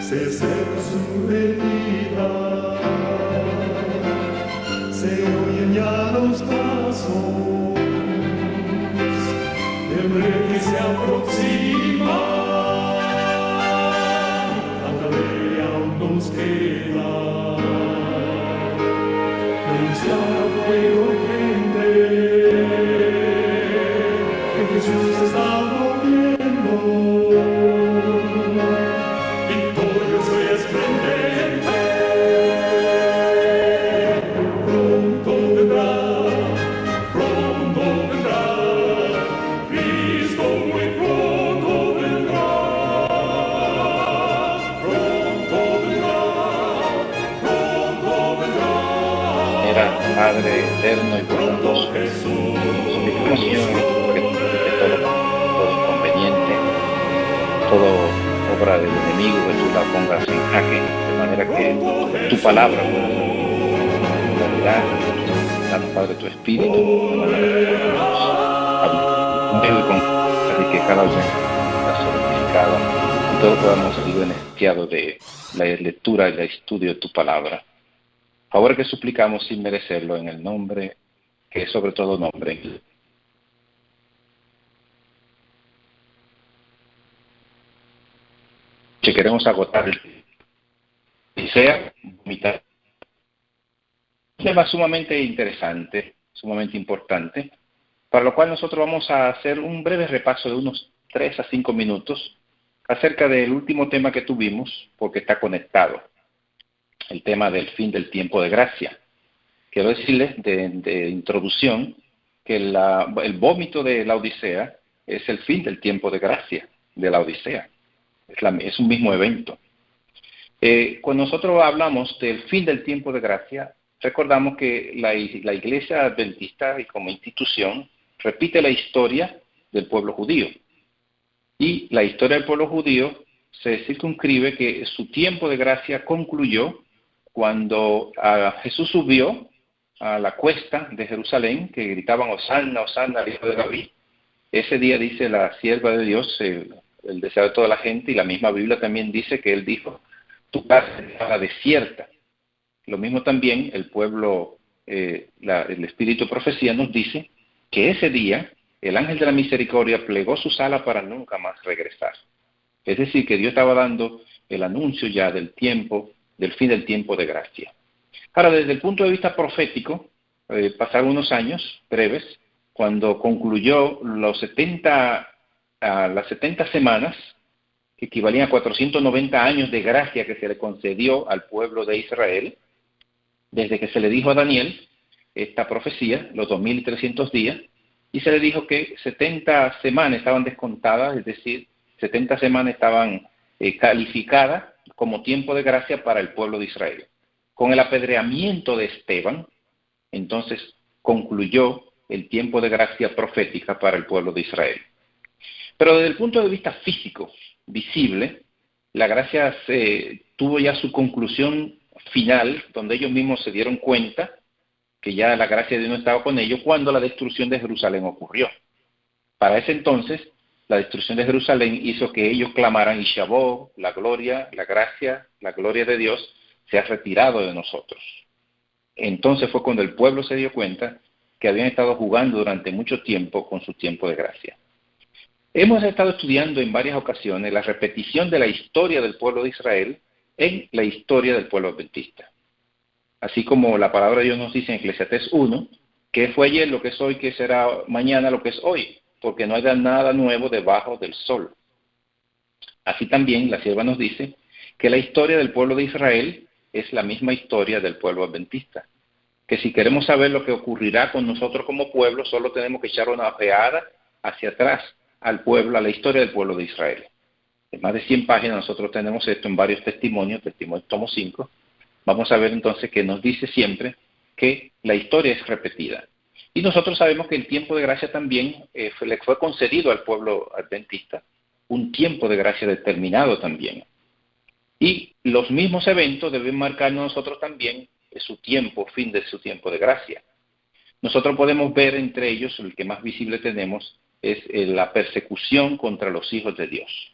se acerca su venida, se oyen ya los pasos del rey que se aproxima. Tanta ley aún nos queda, denunciar al pueblo gente que Jesús está volviendo. Victorioso y esplendente, pronto vendrá, Cristo muy pronto vendrá, Era Padre eterno y bondadoso, suplicamos, Señor, que todo inconveniente, toda obra del enemigo, que tú la pongas en jaque, de manera que tu palabra pueda ser realidad. Danos, Padre, tu espíritu, de manera que podamos hablar y que cada vez sea solidificada y todos podamos salir beneficiados de la lectura y el estudio de tu palabra. Favor que suplicamos sin merecerlo en el nombre que es sobre todo nombre. Que queremos agotar y sea vomitar. Un tema sumamente interesante, sumamente importante, para lo cual nosotros vamos a hacer un breve repaso de unos 3 a 5 minutos acerca del último tema que tuvimos, porque está conectado, el tema del fin del tiempo de gracia. Quiero decirles de introducción que el vómito de la Odisea es el fin del tiempo de gracia de la Odisea. Es un mismo evento. Cuando nosotros hablamos del fin del tiempo de gracia, recordamos que la Iglesia Adventista y como institución repite la historia del pueblo judío. Y la historia del pueblo judío se circunscribe que su tiempo de gracia concluyó cuando Jesús subió a la cuesta de Jerusalén, que gritaban Hosanna, Hosanna, al Hijo de David. Ese día dice la sierva de Dios, el deseo de toda la gente, y la misma Biblia también dice que él dijo, tu casa estará desierta. Lo mismo también el pueblo, el Espíritu de Profecía nos dice que ese día el ángel de la misericordia plegó sus alas para nunca más regresar. Es decir, que Dios estaba dando el anuncio ya del tiempo, del fin del tiempo de gracia. Ahora, desde el punto de vista profético, pasaron unos años breves, cuando concluyó las 70 semanas, que equivalían a 490 años de gracia que se le concedió al pueblo de Israel, desde que se le dijo a Daniel esta profecía, los 2300 días, y se le dijo que 70 semanas estaban descontadas, es decir, 70 semanas estaban calificadas como tiempo de gracia para el pueblo de Israel. Con el apedreamiento de Esteban, entonces concluyó el tiempo de gracia profética para el pueblo de Israel. Pero desde el punto de vista físico, visible, la gracia tuvo ya su conclusión final, donde ellos mismos se dieron cuenta que ya la gracia de Dios no estaba con ellos, cuando la destrucción de Jerusalén ocurrió. Para ese entonces, la destrucción de Jerusalén hizo que ellos clamaran, Ishabó, la gloria, la gracia, la gloria de Dios se ha retirado de nosotros. Entonces fue cuando el pueblo se dio cuenta que habían estado jugando durante mucho tiempo con su tiempo de gracia. Hemos estado estudiando en varias ocasiones la repetición de la historia del pueblo de Israel en la historia del pueblo adventista. Así como la palabra de Dios nos dice en Eclesiastés 1, que fue ayer lo que es hoy, que será mañana lo que es hoy, porque no hay nada nuevo debajo del sol. Así también la sierva nos dice que la historia del pueblo de Israel es la misma historia del pueblo adventista. Que si queremos saber lo que ocurrirá con nosotros como pueblo, solo tenemos que echar una ojeada hacia atrás al pueblo, a la historia del pueblo de Israel. En más de 100 páginas nosotros tenemos esto en varios testimonios, tomo 5. Vamos a ver entonces que nos dice siempre que la historia es repetida. Y nosotros sabemos que el tiempo de gracia también le fue concedido al pueblo adventista, un tiempo de gracia determinado también. Y los mismos eventos deben marcarnos nosotros también su tiempo, fin de su tiempo de gracia. Nosotros podemos ver entre ellos, el que más visible tenemos, es la persecución contra los hijos de Dios.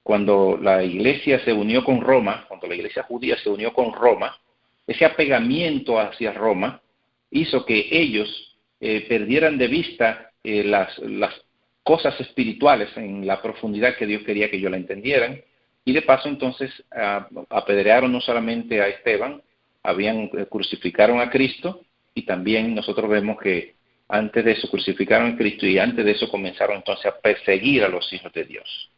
cuando la iglesia se unió con Roma, cuando la iglesia judía se unió con Roma, ese apegamiento hacia Roma hizo que ellos perdieran de vista las cosas espirituales en la profundidad que Dios quería que ellos la entendieran, y de paso entonces apedrearon no solamente a Esteban, crucificaron a Cristo, y también nosotros vemos que antes de eso crucificaron a Cristo, y antes de eso comenzaron entonces a perseguir a los hijos de Dios.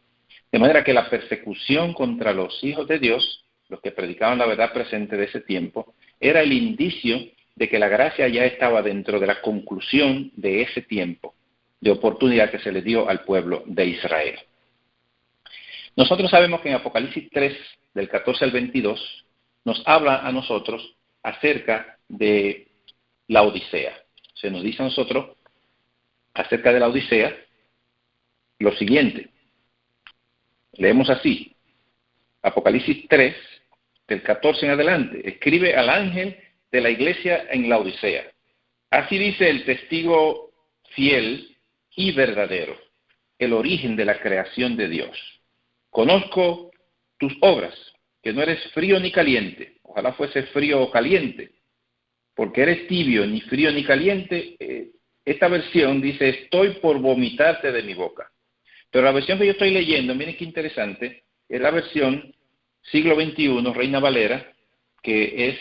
De manera que la persecución contra los hijos de Dios, los que predicaban la verdad presente de ese tiempo, era el indicio de que la gracia ya estaba dentro de la conclusión de ese tiempo de oportunidad que se le dio al pueblo de Israel. Nosotros sabemos que en Apocalipsis 3, del 14 al 22, nos habla a nosotros acerca de la Odisea. Se nos dice a nosotros acerca de la Odisea lo siguiente. Leemos así, Apocalipsis 3, del 14 en adelante. Escribe al ángel de la iglesia en la Odisea. Así dice el testigo fiel y verdadero, el origen de la creación de Dios. Conozco tus obras, que no eres frío ni caliente. Ojalá fuese frío o caliente, porque eres tibio, ni frío ni caliente. Esta versión dice, estoy por vomitarte de mi boca. Pero la versión que yo estoy leyendo, miren qué interesante, es la versión siglo XXI, Reina Valera, que es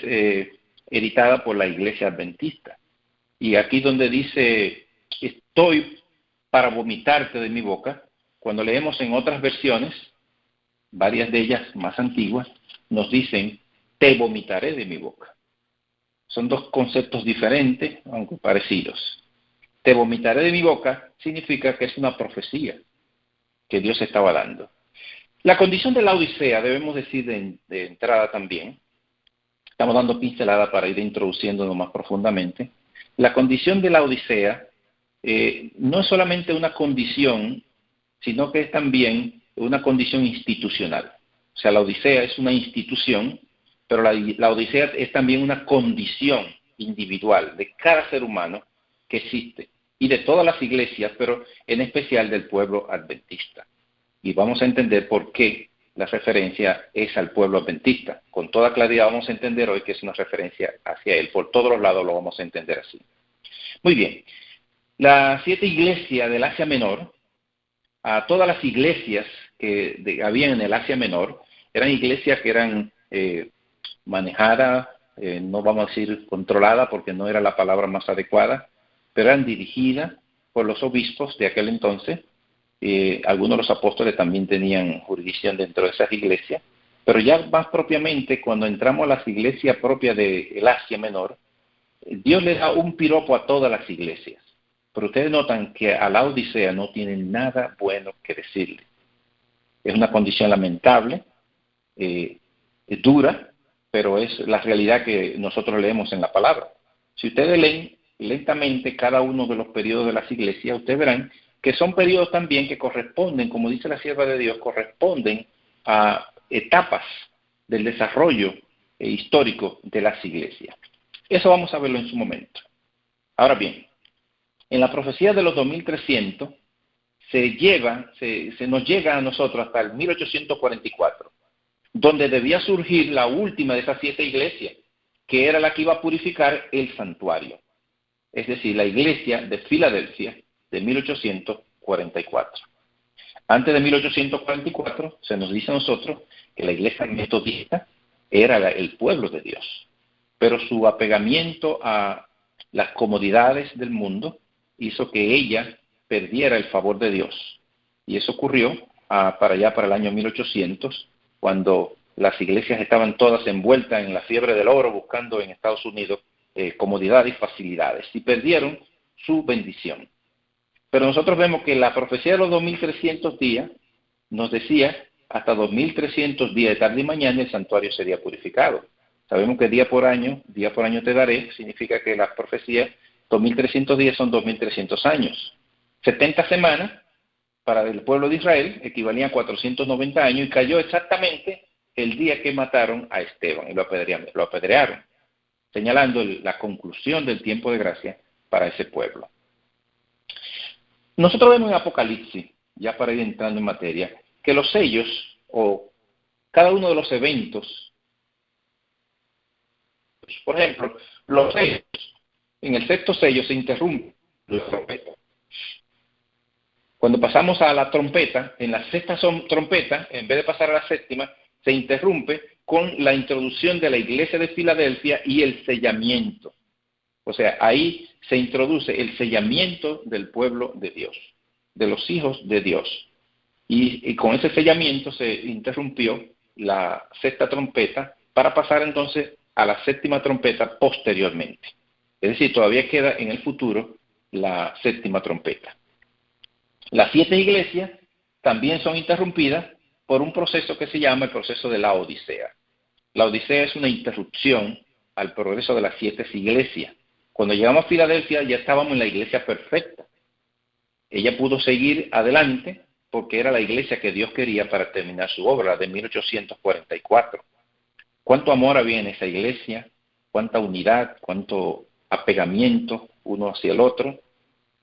editada por la Iglesia Adventista. Y aquí donde dice, estoy para vomitarte de mi boca, cuando leemos en otras versiones, varias de ellas más antiguas, nos dicen, te vomitaré de mi boca. Son dos conceptos diferentes, aunque parecidos. Te vomitaré de mi boca significa que es una profecía que Dios estaba dando. La condición de la Odisea, debemos decir de entrada también, estamos dando pincelada para ir introduciéndonos más profundamente, la condición de la Odisea no es solamente una condición, sino que es también una condición institucional. O sea, la Odisea es una institución, pero la Odisea es también una condición individual de cada ser humano que existe, y de todas las iglesias, pero en especial del pueblo adventista. Y vamos a entender por qué la referencia es al pueblo adventista. Con toda claridad vamos a entender hoy que es una referencia hacia él. Por todos los lados lo vamos a entender así. Muy bien. Las 7 iglesias del Asia Menor, a todas las iglesias que había en el Asia Menor, eran iglesias que eran manejadas, no vamos a decir controladas porque no era la palabra más adecuada, pero eran dirigidas por los obispos de aquel entonces. Algunos de los apóstoles también tenían jurisdicción dentro de esas iglesias, pero ya más propiamente, cuando entramos a las iglesias propias del Asia Menor, Dios le da un piropo a todas las iglesias. Pero ustedes notan que a la Odisea no tienen nada bueno que decirle. Es una condición lamentable, es dura, pero es la realidad que nosotros leemos en la palabra. Si ustedes leen lentamente cada uno de los periodos de las iglesias, ustedes verán que son periodos también que corresponden, como dice la sierva de Dios, corresponden a etapas del desarrollo histórico de las iglesias. Eso vamos a verlo en su momento. Ahora bien, en la profecía de los 2300 se nos llega a nosotros hasta el 1844, donde debía surgir la última de esas 7 iglesias, que era la que iba a purificar el santuario. Es decir, la iglesia de Filadelfia de 1844. Antes de 1844 se nos dice a nosotros que la iglesia metodista era el pueblo de Dios, pero su apegamiento a las comodidades del mundo hizo que ella perdiera el favor de Dios. Y eso ocurrió para el año 1800, cuando las iglesias estaban todas envueltas en la fiebre del oro, buscando en Estados Unidos comodidades y facilidades, y perdieron su bendición. Pero nosotros vemos que la profecía de los 2300 días nos decía hasta 2300 días de tarde y mañana el santuario sería purificado. Sabemos que día por año te daré, significa que las profecías 2300 días son 2300 años. 70 semanas para el pueblo de Israel equivalían a 490 años, y cayó exactamente el día que mataron a Esteban y lo apedrearon, señalando la conclusión del tiempo de gracia para ese pueblo. Nosotros vemos en Apocalipsis, ya para ir entrando en materia, que los sellos o cada uno de los eventos. Por ejemplo, los sellos. En el sexto sello se interrumpe la trompeta. Cuando pasamos a la trompeta, en la sexta trompeta, en vez de pasar a la séptima, se interrumpe con la introducción de la iglesia de Filadelfia y el sellamiento. O sea, ahí se introduce el sellamiento del pueblo de Dios, de los hijos de Dios. Y con ese sellamiento se interrumpió la sexta trompeta para pasar entonces a la séptima trompeta posteriormente. Es decir, todavía queda en el futuro la séptima trompeta. Las 7 iglesias también son interrumpidas por un proceso que se llama el proceso de la Odisea. La Odisea es una interrupción al progreso de las 7 iglesias. Cuando llegamos a Filadelfia ya estábamos en la iglesia perfecta. Ella pudo seguir adelante porque era la iglesia que Dios quería para terminar su obra de 1844. ¿Cuánto amor había en esa iglesia? ¿Cuánta unidad? ¿Cuánto apegamiento uno hacia el otro?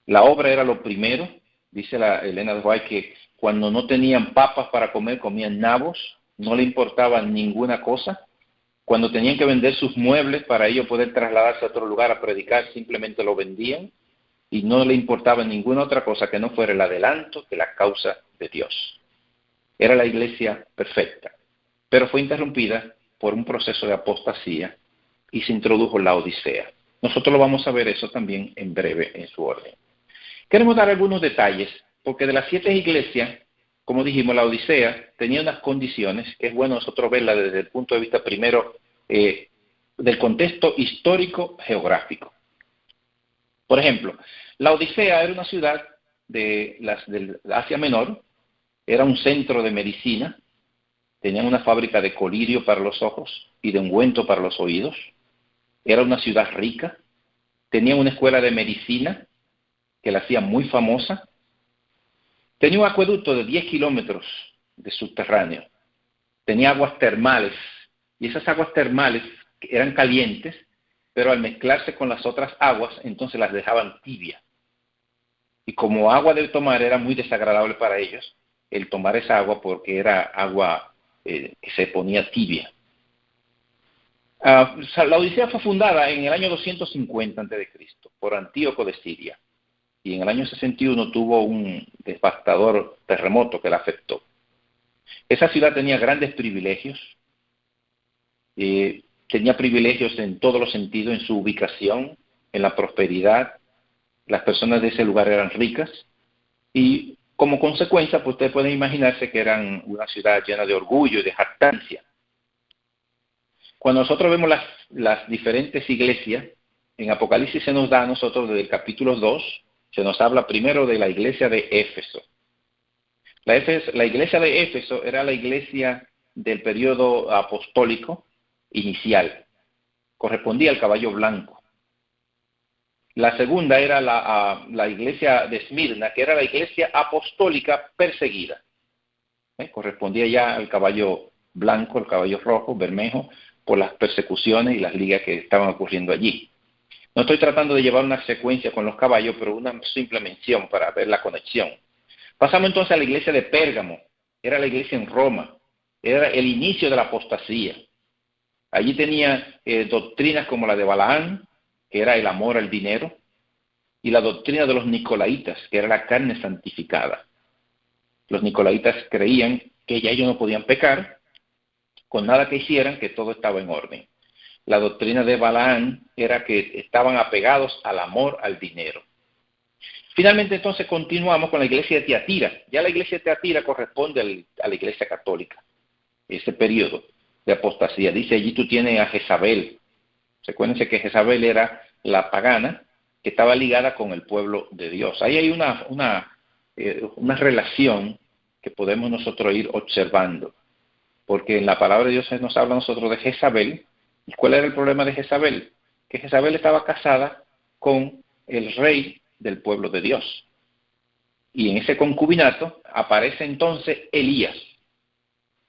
La obra era lo primero. Dice la Elena de White que cuando no tenían papas para comer, comían nabos, no le importaba ninguna cosa. Cuando tenían que vender sus muebles para ellos poder trasladarse a otro lugar a predicar, simplemente lo vendían y no le importaba ninguna otra cosa que no fuera el adelanto de la causa de Dios. Era la iglesia perfecta, pero fue interrumpida por un proceso de apostasía y se introdujo la Odisea. Nosotros lo vamos a ver eso también en breve en su orden. Queremos dar algunos detalles, porque de las 7 iglesias, como dijimos, la Odisea tenía unas condiciones que es bueno nosotros verla desde el punto de vista primero del contexto histórico-geográfico. Por ejemplo, la Odisea era una ciudad del Asia Menor, era un centro de medicina, tenían una fábrica de colirio para los ojos y de ungüento para los oídos, era una ciudad rica, tenía una escuela de medicina que la hacía muy famosa, tenía un acueducto de 10 kilómetros de subterráneo, tenía aguas termales, y esas aguas termales eran calientes, pero al mezclarse con las otras aguas, entonces las dejaban tibias. Y como agua de tomar era muy desagradable para ellos, el tomar esa agua porque era agua que se ponía tibia. La Odisea fue fundada en el año 250 a.C. por Antíoco de Siria. Y en el año 61 tuvo un devastador terremoto que la afectó. Esa ciudad tenía grandes privilegios, tenía privilegios en todos los sentidos, en su ubicación, en la prosperidad. Las personas de ese lugar eran ricas y como consecuencia, pues ustedes pueden imaginarse que eran una ciudad llena de orgullo y de jactancia. Cuando nosotros vemos las diferentes iglesias, en Apocalipsis se nos da a nosotros desde el capítulo 2, se nos habla primero de la iglesia de Éfeso. La iglesia de Éfeso era la iglesia del periodo apostólico inicial. Correspondía al caballo blanco. La segunda era la iglesia de Esmirna, que era la iglesia apostólica perseguida. Correspondía ya al caballo blanco, el caballo rojo, bermejo, por las persecuciones y las ligas que estaban ocurriendo allí. No estoy tratando de llevar una secuencia con los caballos, pero una simple mención para ver la conexión. Pasamos entonces a la iglesia de Pérgamo. Era la iglesia en Roma. Era el inicio de la apostasía. Allí tenía doctrinas como la de Balaán, que era el amor al dinero, y la doctrina de los nicolaitas, que era la carne santificada. Los nicolaitas creían que ya ellos no podían pecar, con nada que hicieran, que todo estaba en orden. La doctrina de Balaán era que estaban apegados al amor al dinero. Finalmente entonces continuamos con la iglesia de Tiatira. Ya la iglesia de Tiatira corresponde a la iglesia católica, ese periodo de apostasía. Dice, allí tú tienes a Jezabel. Recuérdense que Jezabel era la pagana que estaba ligada con el pueblo de Dios. Ahí hay una relación que podemos nosotros ir observando, porque en la palabra de Dios nos habla a nosotros de Jezabel. ¿Y cuál era el problema de Jezabel? Que Jezabel estaba casada con el rey del pueblo de Dios. Y en ese concubinato aparece entonces Elías.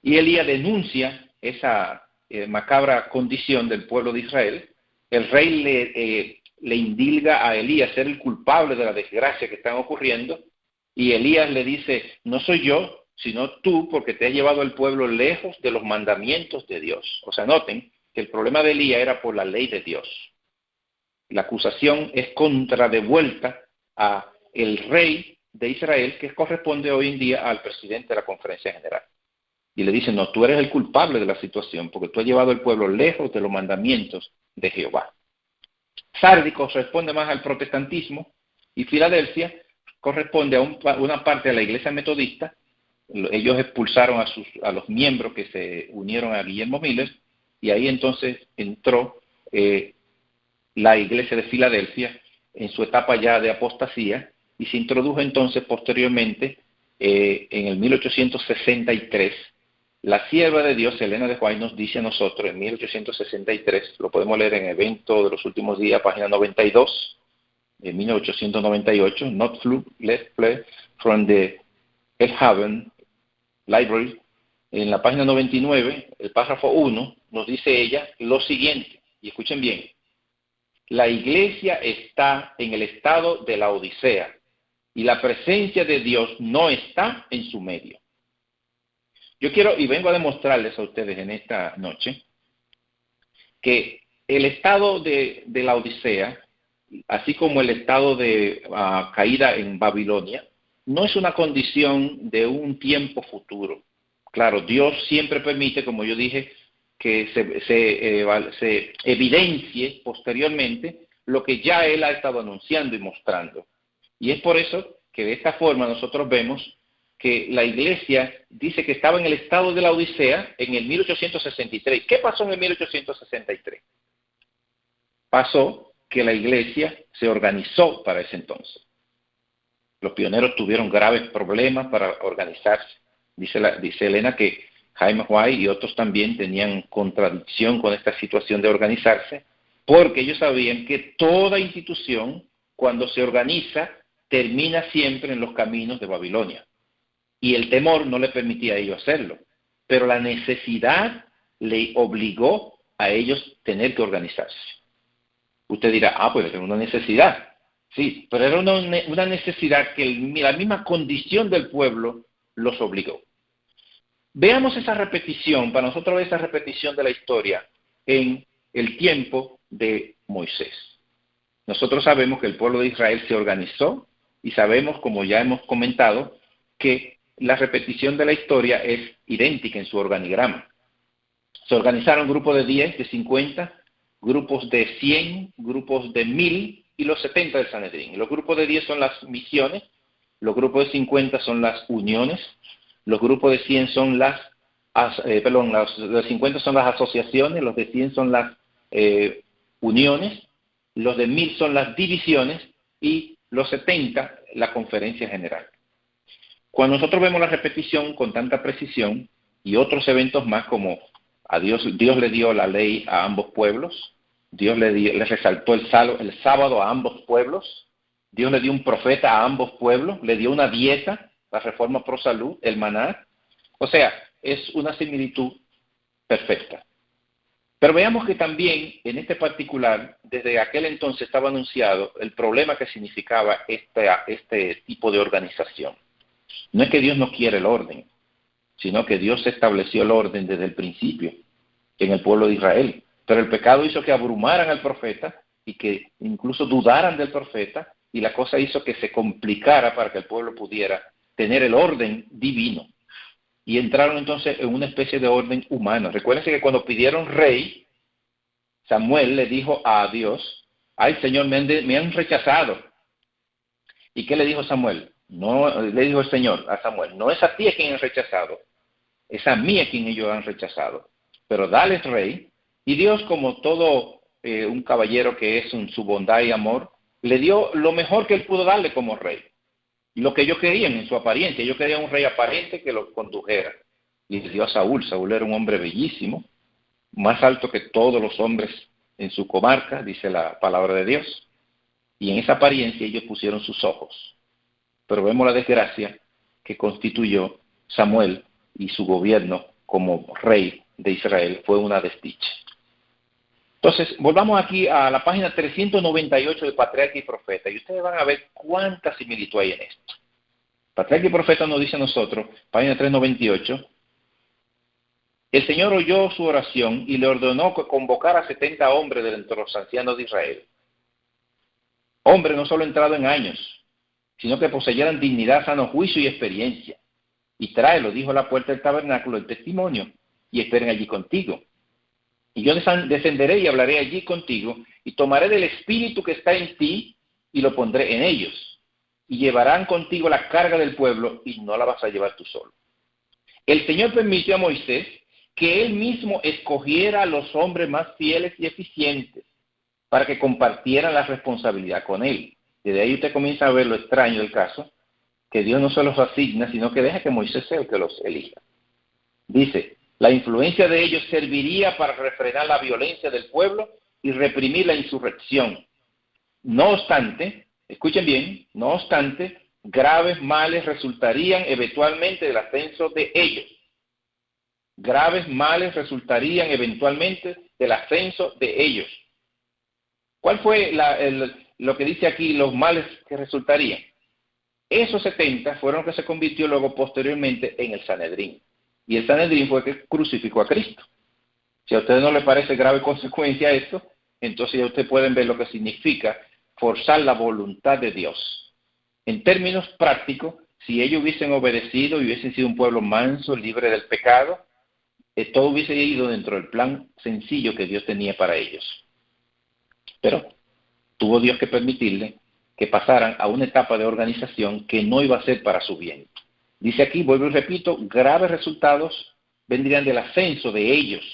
Y Elías denuncia esa macabra condición del pueblo de Israel. El rey le indilga a Elías ser el culpable de la desgracia que están ocurriendo. Y Elías le dice, no soy yo, sino tú porque te has llevado al pueblo lejos de los mandamientos de Dios. O sea, noten que el problema de Elías era por la ley de Dios. La acusación es contradevuelta a el rey de Israel, que corresponde hoy en día al presidente de la Conferencia General. Y le dicen, no, tú eres el culpable de la situación, porque tú has llevado al pueblo lejos de los mandamientos de Jehová. Sardi corresponde más al protestantismo, y Filadelfia corresponde a una parte de la iglesia metodista. Ellos expulsaron a los miembros que se unieron a Guillermo Miller, y ahí entonces entró la iglesia de Filadelfia en su etapa ya de apostasía, y se introdujo entonces posteriormente en el 1863. La sierva de Dios, Elena de White, nos dice a nosotros en 1863, lo podemos leer en Evento de los Últimos Días, página 92, en 1898, not flew, let's play from the Haven Library, en la página 99, el párrafo 1, nos dice ella lo siguiente, y escuchen bien: la iglesia está en el estado de la Odisea, y la presencia de Dios no está en su medio. Yo quiero, y vengo a demostrarles a ustedes en esta noche, que el estado de la Odisea, así como el estado de caída en Babilonia, no es una condición de un tiempo futuro. Claro, Dios siempre permite, como yo dije, que se evidencie posteriormente lo que ya Él ha estado anunciando y mostrando. Y es por eso que de esta forma nosotros vemos que la iglesia dice que estaba en el estado de la Odisea en el 1863. ¿Qué pasó en el 1863? Pasó que la iglesia se organizó para ese entonces. Los pioneros tuvieron graves problemas para organizarse. Dice Elena que Jaime White y otros también tenían contradicción con esta situación de organizarse, porque ellos sabían que toda institución, cuando se organiza, termina siempre en los caminos de Babilonia. Y el temor no le permitía a ellos hacerlo. Pero la necesidad le obligó a ellos tener que organizarse. Usted dirá, pues es una necesidad. Sí, pero era una necesidad que la misma condición del pueblo los obligó. Veamos esa repetición, para nosotros ver esa repetición de la historia en el tiempo de Moisés. Nosotros sabemos que el pueblo de Israel se organizó y sabemos, como ya hemos comentado, que la repetición de la historia es idéntica en su organigrama. Se organizaron grupos de 10, de 50, grupos de 100, grupos de 1000 y los 70 del Sanedrín. Los grupos de 10 son las misiones, los grupos de 50 son las uniones, los grupos de 100 son los de 50 son las asociaciones, los de 100 son las uniones, los de 1000 son las divisiones y los 70 la conferencia general. Cuando nosotros vemos la repetición con tanta precisión y otros eventos más, como a Dios le dio la ley a ambos pueblos, Dios le resaltó el sábado a ambos pueblos, Dios le dio un profeta a ambos pueblos, le dio una dieta, la reforma pro salud, el maná. O sea, es una similitud perfecta. Pero veamos que también en este particular, desde aquel entonces estaba anunciado el problema que significaba este tipo de organización. No es que Dios no quiere el orden, sino que Dios estableció el orden desde el principio en el pueblo de Israel. Pero el pecado hizo que abrumaran al profeta y que incluso dudaran del profeta, y la cosa hizo que se complicara para que el pueblo pudiera tener el orden divino. Y entraron entonces en una especie de orden humano. Recuérdense que cuando pidieron rey, Samuel le dijo a Dios, ay Señor, me han rechazado. ¿Y qué le dijo Samuel? No, le dijo el Señor a Samuel, no es a ti a quien han rechazado, es a mí a quien ellos han rechazado, pero dales rey. Y Dios, como todo un caballero que es en su bondad y amor, le dio lo mejor que él pudo darle como rey, lo que ellos querían en su apariencia. Ellos querían un rey aparente que lo condujera, y le dio a Saúl. Saúl era un hombre bellísimo, más alto que todos los hombres en su comarca, dice la palabra de Dios, y en esa apariencia ellos pusieron sus ojos. Pero vemos la desgracia que constituyó Samuel y su gobierno como rey de Israel. Fue una desdicha. Entonces, volvamos aquí a la página 398 de Patriarca y Profeta, y ustedes van a ver cuánta similitud hay en esto. Patriarca y Profeta nos dice a nosotros, página 398, el Señor oyó su oración y le ordenó que convocara a 70 hombres de entre los ancianos de Israel. Hombres no solo entrados en años, sino que poseyeran dignidad, sano juicio y experiencia. Y tráelo, dijo a la puerta del tabernáculo, el testimonio, y esperen allí contigo. Y yo descenderé y hablaré allí contigo, y tomaré del espíritu que está en ti, y lo pondré en ellos. Y llevarán contigo la carga del pueblo, y no la vas a llevar tú solo. El Señor permitió a Moisés que él mismo escogiera a los hombres más fieles y eficientes para que compartieran la responsabilidad con él. Desde ahí usted comienza a ver lo extraño del caso, que Dios no se los asigna, sino que deja que Moisés sea el que los elija. Dice, la influencia de ellos serviría para refrenar la violencia del pueblo y reprimir la insurrección. No obstante, escuchen bien, no obstante, graves males resultarían eventualmente del ascenso de ellos. Graves males resultarían eventualmente del ascenso de ellos. ¿Cuál fue lo que dice aquí, los males que resultarían? Esos 70 fueron los que se convirtió luego posteriormente en el Sanedrín. Y el Sanedrín fue el que crucificó a Cristo. Si a ustedes no les parece grave consecuencia esto, entonces ya ustedes pueden ver lo que significa forzar la voluntad de Dios. En términos prácticos, si ellos hubiesen obedecido y hubiesen sido un pueblo manso, libre del pecado, todo hubiese ido dentro del plan sencillo que Dios tenía para ellos. Pero tuvo Dios que permitirle que pasaran a una etapa de organización que no iba a ser para su bien. Dice aquí, vuelvo y repito, graves resultados vendrían del ascenso de ellos.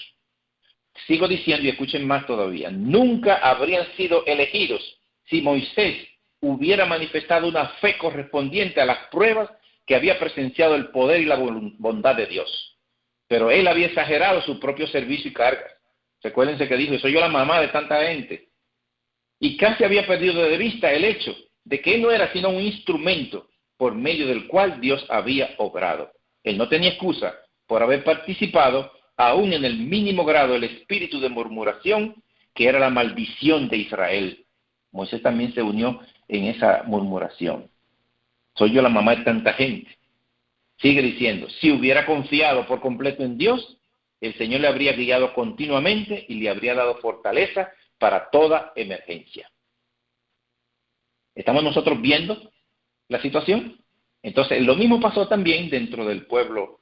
Sigo diciendo y escuchen más todavía, nunca habrían sido elegidos si Moisés hubiera manifestado una fe correspondiente a las pruebas que había presenciado el poder y la bondad de Dios. Pero él había exagerado su propio servicio y cargas. Recuérdense que dijo, soy yo la mamá de tanta gente. Y casi había perdido de vista el hecho de que él no era sino un instrumento por medio del cual Dios había obrado. Él no tenía excusa por haber participado, aún en el mínimo grado, del espíritu de murmuración, que era la maldición de Israel. Moisés también se unió en esa murmuración. Soy yo la mamá de tanta gente. Sigue diciendo, si hubiera confiado por completo en Dios, el Señor le habría guiado continuamente y le habría dado fortaleza para toda emergencia. ¿Estamos nosotros viendo la situación? Entonces, lo mismo pasó también dentro del pueblo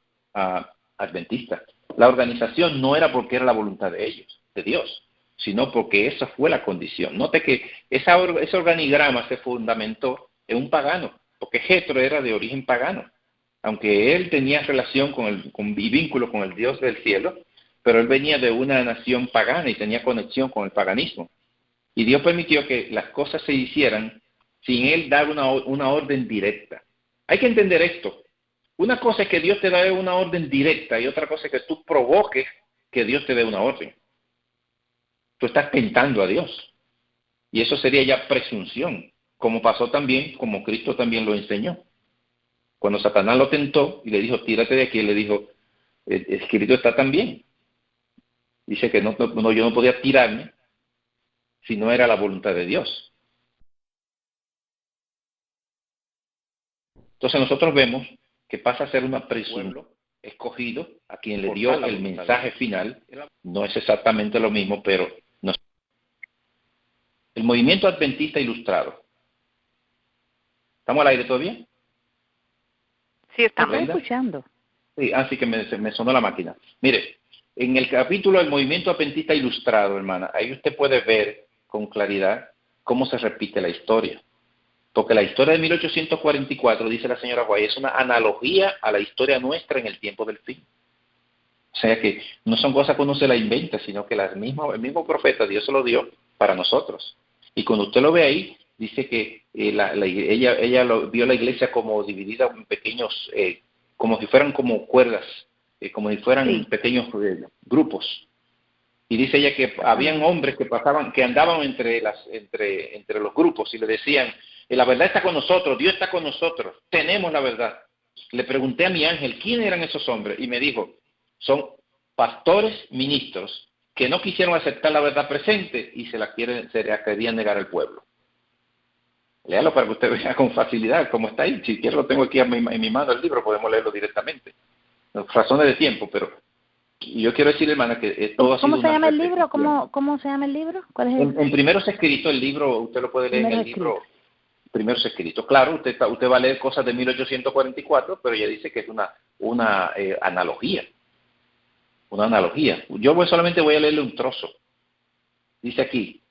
adventista. La organización no era porque era la voluntad de ellos, de Dios, sino porque esa fue la condición. Note que ese organigrama se fundamentó en un pagano, porque Jetro era de origen pagano. Aunque él tenía relación y vínculo con el Dios del cielo, pero él venía de una nación pagana y tenía conexión con el paganismo. Y Dios permitió que las cosas se hicieran sin él dar una orden directa. Hay que entender esto. Una cosa es que Dios te dé una orden directa y otra cosa es que tú provoques que Dios te dé una orden. Tú estás tentando a Dios. Y eso sería ya presunción, como pasó también, como Cristo también lo enseñó. Cuando Satanás lo tentó y le dijo, tírate de aquí, él le dijo, escrito está también. Dice que yo no podía tirarme si no era la voluntad de Dios. Entonces nosotros vemos que pasa a ser una presunción escogido a quien le dio el mensaje final. No es exactamente lo mismo, pero no. El movimiento adventista ilustrado. ¿Estamos al aire todavía? Sí, estamos escuchando. Sí, así que me sonó la máquina. Mire, en el capítulo del movimiento adventista ilustrado, hermana, ahí usted puede ver con claridad cómo se repite la historia. Porque la historia de 1844, dice la señora White, es una analogía a la historia nuestra en el tiempo del fin. O sea que no son cosas que uno se la inventa, sino que el mismo profeta, Dios se lo dio para nosotros. Y cuando usted lo ve ahí, dice que ella vio la iglesia como dividida en pequeños, como si fueran como cuerdas, como si fueran pequeños grupos. Y dice ella que habían hombres que andaban entre los grupos y le decían, la verdad está con nosotros, Dios está con nosotros, tenemos la verdad. Le pregunté a mi ángel, ¿quién eran esos hombres? Y me dijo, son pastores ministros que no quisieron aceptar la verdad presente y se la querían negar al pueblo. Léalo para que usted vea con facilidad cómo está ahí. Si quiere lo tengo aquí en mi mano el libro, podemos leerlo directamente. Razones de tiempo, pero yo quiero decirle, hermana, que todo ha sido ¿Cómo se llama el libro? repetición. ¿Cómo se llama el libro? ¿Cuál es el? En Primeros Escritos, el libro, usted lo puede leer en el libro Primeros Escritos. Claro, usted va a leer cosas de 1844, pero ella dice que es una analogía. Una analogía. Solamente voy a leerle un trozo. Dice aquí: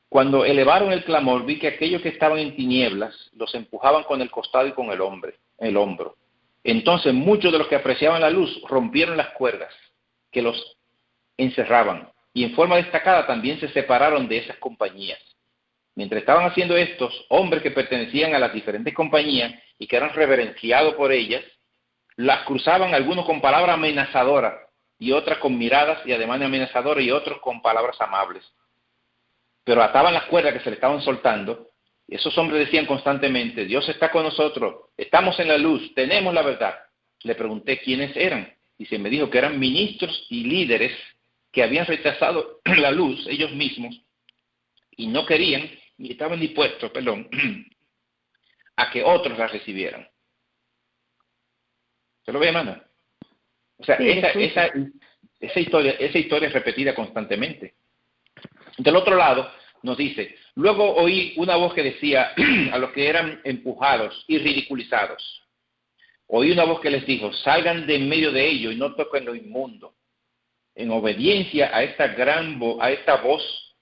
cuando elevaron el clamor, vi que aquellos que estaban en tinieblas los empujaban con el costado y con el hombro. Entonces muchos de los que apreciaban la luz rompieron las cuerdas que los encerraban, y en forma destacada también se separaron de esas compañías. Mientras estaban haciendo estos, hombres que pertenecían a las diferentes compañías y que eran reverenciados por ellas, las cruzaban algunos con palabras amenazadoras y otras con miradas y ademanes amenazadores y otros con palabras amables. Pero ataban las cuerdas que se le estaban soltando, y esos hombres decían constantemente: Dios está con nosotros, estamos en la luz, tenemos la verdad. Le pregunté quiénes eran, y se me dijo que eran ministros y líderes que habían rechazado la luz ellos mismos y no querían, ni estaban dispuestos, a que otros la recibieran. ¿Se lo ve, hermana? O sea, Sí, esa historia es repetida constantemente. Del otro lado, nos dice: luego oí una voz que decía a los que eran empujados y ridiculizados. Oí una voz que les dijo: salgan de en medio de ellos y no toquen lo inmundo. En obediencia a esta voz,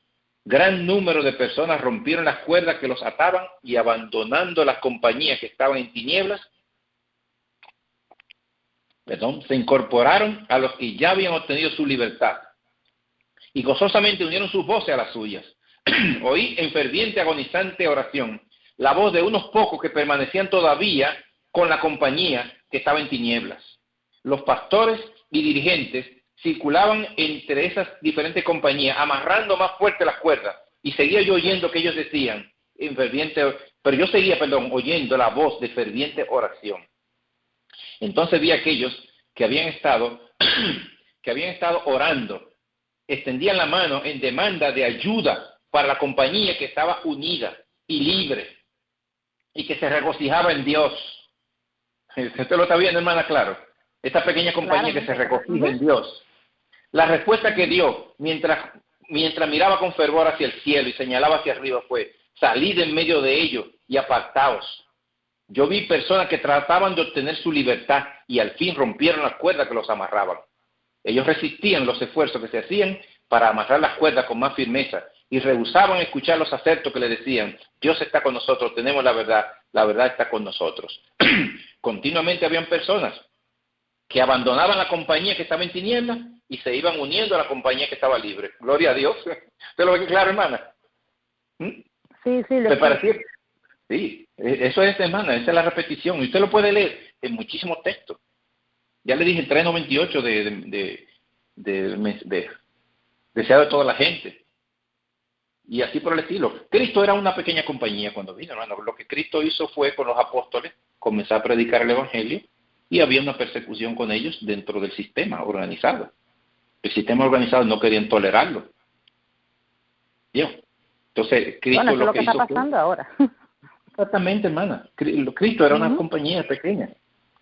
gran número de personas rompieron las cuerdas que los ataban y, abandonando las compañías que estaban en tinieblas, se incorporaron a los que ya habían obtenido su libertad y gozosamente unieron sus voces a las suyas. Oí en ferviente, agonizante oración la voz de unos pocos que permanecían todavía con la compañía que estaba en tinieblas. Los pastores y dirigentes circulaban entre esas diferentes compañías, amarrando más fuerte las cuerdas, y seguía yo oyendo que ellos decían en ferviente, oyendo la voz de ferviente oración. Entonces vi a aquellos que habían estado orando, extendían la mano en demanda de ayuda para la compañía que estaba unida y libre y que se regocijaba en Dios. ¿Usted lo está viendo, hermana? Claro. Esta pequeña compañía que se regocija en Dios. La respuesta que dio mientras miraba con fervor hacia el cielo y señalaba hacia arriba fue: salid en medio de ellos y apartaos. Yo vi personas que trataban de obtener su libertad y al fin rompieron las cuerdas que los amarraban. Ellos resistían los esfuerzos que se hacían para amarrar las cuerdas con más firmeza y rehusaban escuchar los acertos que le decían: Dios está con nosotros, tenemos la verdad está con nosotros. Continuamente habían personas que abandonaban la compañía que estaba en tinieblas y se iban uniendo a la compañía que estaba libre. Gloria a Dios. ¿Usted lo ve claro, hermana? Sí. Sí, eso es, hermana, esa es la repetición. Y usted lo puede leer en muchísimos textos. Ya le dije el 398 deseado de toda la gente. Y así por el estilo. Cristo era una pequeña compañía cuando vino, hermano. Lo que Cristo hizo fue, con los apóstoles, comenzar a predicar el Evangelio, y había una persecución con ellos dentro del sistema organizado. El sistema organizado no querían tolerarlo. ¿Bien? Entonces, Cristo eso es lo que hizo está pasando ahora. Exactamente, hermana. Cristo era una compañía pequeña,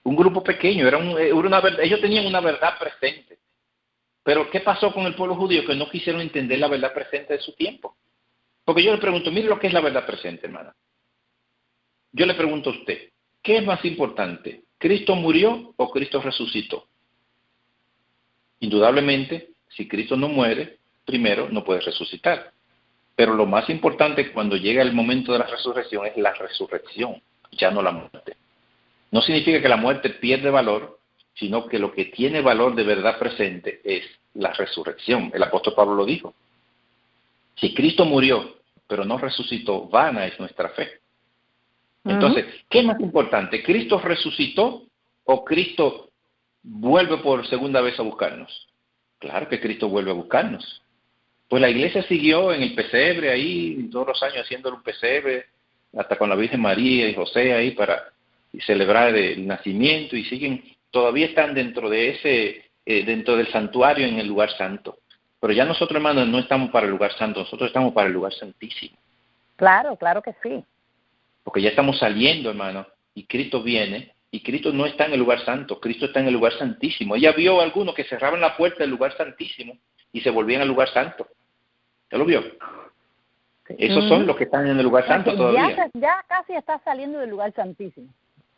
un grupo pequeño, ellos tenían una verdad presente. Pero ¿qué pasó con el pueblo judío? Que no quisieron entender la verdad presente de su tiempo. Porque yo le pregunto, mire lo que es la verdad presente, hermana. Yo le pregunto a usted, ¿qué es más importante? ¿Cristo murió o Cristo resucitó? Indudablemente, si Cristo no muere, primero no puede resucitar. Pero lo más importante cuando llega el momento de la resurrección es la resurrección, ya no la muerte. No significa que la muerte pierde valor, sino que lo que tiene valor de verdad presente es la resurrección. El apóstol Pablo lo dijo. Si Cristo murió, pero no resucitó, vana es nuestra fe. Entonces, ¿qué es más importante? ¿Cristo resucitó o Cristo vuelve por segunda vez a buscarnos? Claro que Cristo vuelve a buscarnos. Pues la iglesia siguió en el pesebre ahí, todos los años haciéndole un pesebre, hasta con la Virgen María y José ahí para celebrar el nacimiento, y todavía están dentro del santuario en el lugar santo. Pero ya nosotros, hermanos, no estamos para el lugar santo, nosotros estamos para el lugar santísimo. Claro, claro que sí. Porque ya estamos saliendo, hermano, y Cristo viene, y Cristo no está en el lugar santo, Cristo está en el lugar santísimo. Ella vio a algunos que cerraban la puerta del lugar santísimo y se volvían al lugar santo. ¿Ya lo vio? Esos son los que están en el lugar santo todavía. Ya casi está saliendo del lugar santísimo.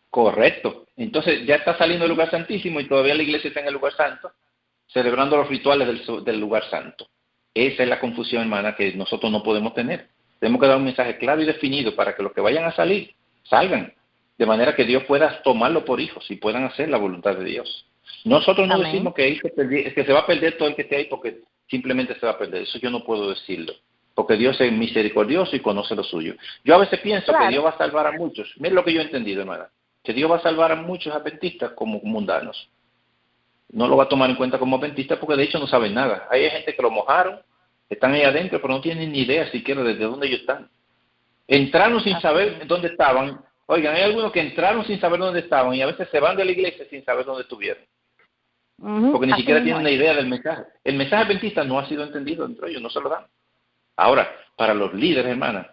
Correcto. Entonces ya está saliendo del lugar santísimo y todavía la iglesia está en el lugar santo, celebrando los rituales del lugar santo. Esa es la confusión, hermana, que nosotros no podemos tener. Tenemos que dar un mensaje claro y definido para que los que vayan a salir, salgan, de manera que Dios pueda tomarlo por hijos y puedan hacer la voluntad de Dios. Nosotros no decimos que se va a perder todo el que esté ahí porque simplemente se va a perder. Eso yo no puedo decirlo, porque Dios es misericordioso y conoce lo suyo. Yo a veces pienso que Dios va a salvar a muchos. Miren lo que yo he entendido, hermana, que Dios va a salvar a muchos adventistas como mundanos. No lo va a tomar en cuenta como adventistas porque de hecho no saben nada. Hay gente que lo mojaron, están ahí adentro, pero no tienen ni idea siquiera desde dónde ellos están. Entraron sin saber dónde estaban. Oigan, hay algunos que entraron sin saber dónde estaban y a veces se van de la iglesia sin saber dónde estuvieron. Porque ni siquiera tienen una idea del mensaje. El mensaje adventista no ha sido entendido entre ellos, no se lo dan. Ahora, para los líderes, hermana,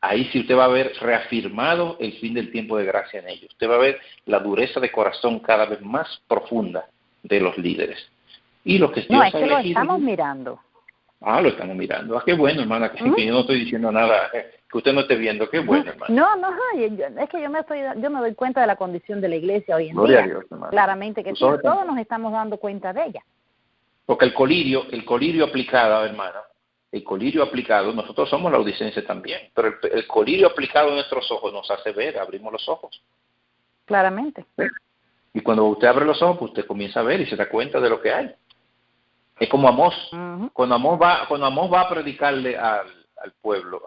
ahí sí usted va a ver reafirmado el fin del tiempo de gracia en ellos. Usted va a ver la dureza de corazón cada vez más profunda de los líderes. Y lo que Dios es que lo estamos mirando. Lo estamos mirando. Qué bueno, hermana, que yo no estoy diciendo nada que usted no esté viendo. Qué bueno, hermana. Es que yo me doy cuenta de la condición de la iglesia hoy en Gloria día. A Dios, hermana. Claramente que sí, todos nos estamos dando cuenta de ella. Porque el colirio aplicado, hermana, el colirio aplicado, nosotros somos laodicenses también, pero el colirio aplicado en nuestros ojos nos hace ver, abrimos los ojos. Claramente. ¿Sí? Y cuando usted abre los ojos, pues usted comienza a ver y se da cuenta de lo que hay. Es como Amós. Cuando Amós va a predicarle al pueblo,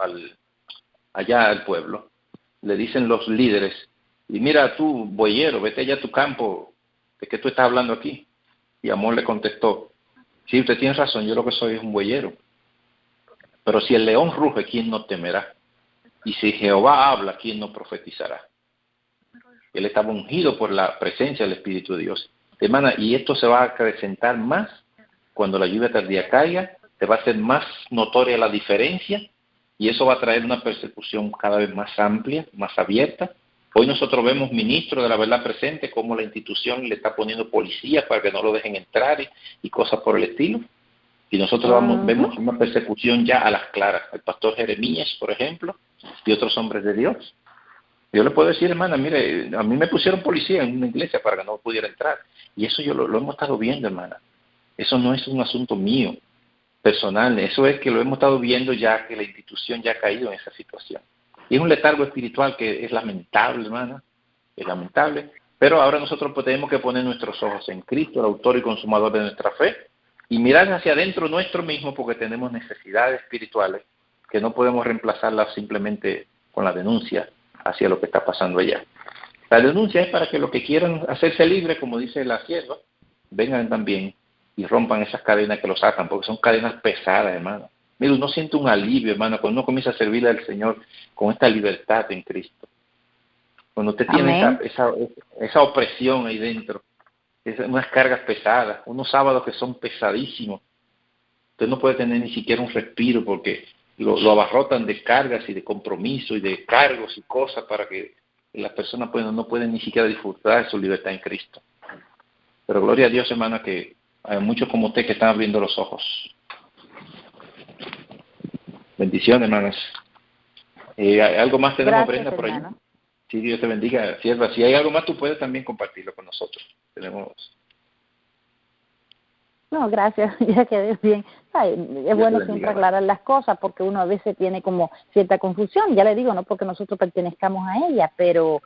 allá al pueblo, le dicen los líderes, y mira tú, boyero, vete allá a tu campo, ¿de qué tú estás hablando aquí? Y Amós le contestó, sí, usted tiene razón, yo lo que soy es un boyero. Pero si el león ruge, ¿quién no temerá? Y si Jehová habla, ¿quién no profetizará? Él estaba ungido por la presencia del Espíritu de Dios. Hermana, y esto se va a acrecentar más cuando la lluvia tardía caiga, te va a hacer más notoria la diferencia y eso va a traer una persecución cada vez más amplia, más abierta. Hoy nosotros vemos ministros de la verdad presente como la institución le está poniendo policías para que no lo dejen entrar y cosas por el estilo. Y nosotros vemos una persecución ya a las claras. El pastor Jeremías, por ejemplo, y otros hombres de Dios. Yo le puedo decir, hermana, mire, a mí me pusieron policía en una iglesia para que no pudiera entrar. Y eso yo lo hemos estado viendo, hermana. Eso no es un asunto mío, personal. Eso es que lo hemos estado viendo ya que la institución ya ha caído en esa situación. Y es un letargo espiritual que es lamentable, hermana. Es lamentable. Pero ahora nosotros tenemos que poner nuestros ojos en Cristo, el autor y consumador de nuestra fe, y mirar hacia adentro nuestro mismo porque tenemos necesidades espirituales que no podemos reemplazarlas simplemente con la denuncia hacia lo que está pasando allá. La denuncia es para que los que quieran hacerse libres, como dice la sierva, vengan también y rompan esas cadenas que los atan, porque son cadenas pesadas, hermano. Mira, uno siente un alivio, hermano, cuando uno comienza a servirle al Señor con esta libertad en Cristo. Cuando usted tiene esa opresión ahí dentro, unas cargas pesadas, unos sábados que son pesadísimos. Usted no puede tener ni siquiera un respiro porque lo abarrotan de cargas y de compromiso y de cargos y cosas para que las personas no pueden ni siquiera disfrutar de su libertad en Cristo. Pero gloria a Dios, hermana, que hay muchos como usted que están abriendo los ojos. Bendiciones, hermanas. ¿Algo más tenemos, Brenda, por ahí? Sí, Dios te bendiga, sierva. Si hay algo más, tú puedes también compartirlo con nosotros. No, gracias, ya quedé bien. Es bueno siempre aclarar las cosas porque uno a veces tiene como cierta confusión. Ya le digo, no porque nosotros pertenezcamos a ella, pero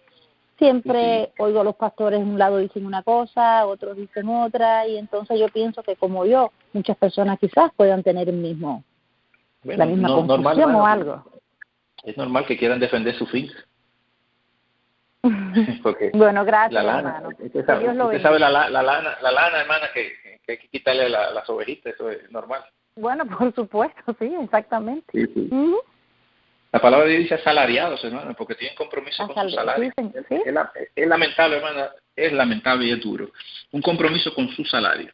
siempre oigo a los pastores un lado dicen una cosa, otros dicen otra, y entonces yo pienso que como yo, muchas personas quizás puedan tener la misma confusión o algo. Es normal que quieran defender su fin. Porque bueno, gracias, la lana, hermano. Usted sabe la lana, hermana, que hay que quitarle las ovejitas, eso es normal. Bueno, por supuesto, sí, exactamente. Sí. La palabra de Dios dice asalariados, hermano, porque tienen compromiso con su salario. ¿Sí? Es lamentable, hermana, es lamentable y es duro. Un compromiso con su salario.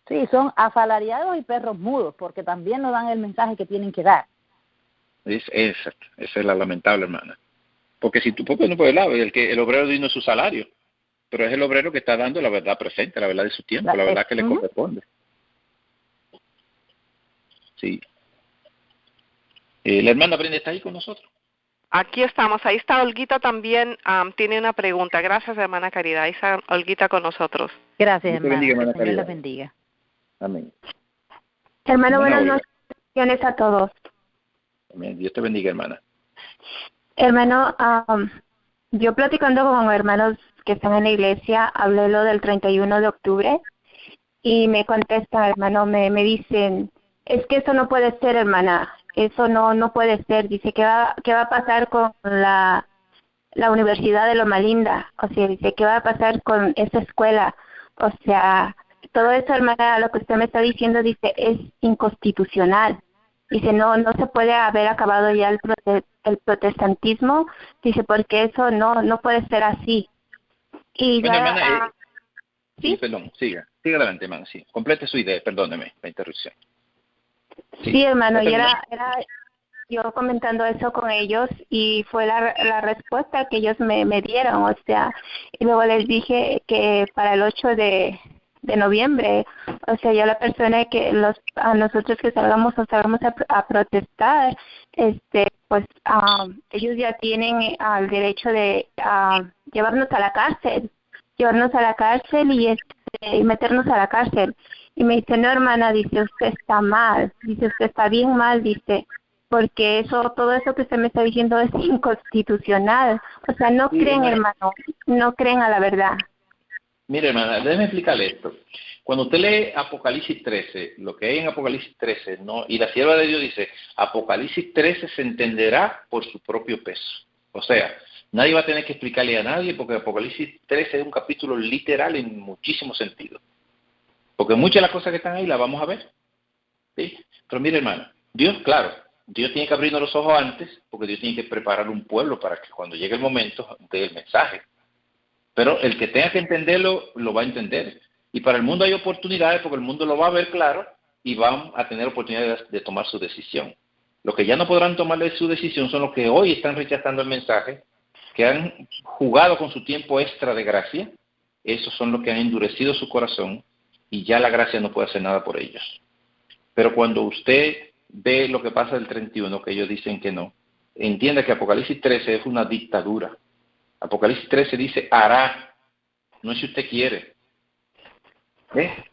Sí, son asalariados y perros mudos, porque también no dan el mensaje que tienen que dar. Esa es la lamentable, hermana. Porque si tú pones por el lado, el obrero digno es su salario, pero es el obrero que está dando la verdad presente, la verdad de su tiempo, la verdad que le corresponde. Sí. La hermana Brenda está ahí con nosotros. Aquí estamos, ahí está Olguita también, tiene una pregunta. Gracias, hermana Caridad. Ahí está Olguita con nosotros. Gracias, Dios te bendiga, hermana. hermana Que el Señor Caridad. los bendiga. Amén. Hermano, Hermana buenas Olga. noches a todos. Amén. Dios te bendiga, hermana. Hermano, yo platicando con hermanos que están en la iglesia, hablé lo del 31 de octubre y me contesta, hermano, me dicen, es que eso no puede ser, hermana, eso no puede ser. Dice, ¿qué va a pasar con la Universidad de Loma Linda? O sea, dice, ¿qué va a pasar con esa escuela? O sea, todo eso, hermana, lo que usted me está diciendo, dice, es inconstitucional. Dice, no se puede haber acabado ya el protestantismo, dice, porque eso no puede ser así. Y Bueno, ya, hermana, ¿sí? perdón, siga adelante, hermana, sí. Complete su idea, perdóneme la interrupción. Sí, hermano, y ¿Ya era yo comentando eso con ellos y fue la respuesta que ellos me dieron, o sea, y luego les dije que para el 8 de noviembre, o sea, yo la persona que a nosotros que salgamos a protestar, pues ellos ya tienen el derecho de llevarnos a la cárcel y meternos a la cárcel. Y me dice, no, hermana, dice, usted está mal, dice, usted está bien mal, dice, porque todo eso que usted me está diciendo es inconstitucional. O sea, no creen, hermano, no creen a la verdad. Mire, hermana, déjeme explicarle esto. Cuando usted lee Apocalipsis 13, lo que hay en Apocalipsis 13, ¿no? Y la sierva de Dios dice, Apocalipsis 13 se entenderá por su propio peso. O sea, nadie va a tener que explicarle a nadie porque Apocalipsis 13 es un capítulo literal en muchísimos sentidos. Porque muchas de las cosas que están ahí las vamos a ver. ¿Sí? Pero mire, hermana, Dios tiene que abrirnos los ojos antes porque Dios tiene que preparar un pueblo para que cuando llegue el momento dé el mensaje. Pero el que tenga que entenderlo, lo va a entender. Y para el mundo hay oportunidades porque el mundo lo va a ver claro y van a tener oportunidades de tomar su decisión. Los que ya no podrán tomar su decisión son los que hoy están rechazando el mensaje, que han jugado con su tiempo extra de gracia. Esos son los que han endurecido su corazón y ya la gracia no puede hacer nada por ellos. Pero cuando usted ve lo que pasa del 31, que ellos dicen que no, entienda que Apocalipsis 13 es una dictadura. Apocalipsis 13 dice hará, no es si usted quiere.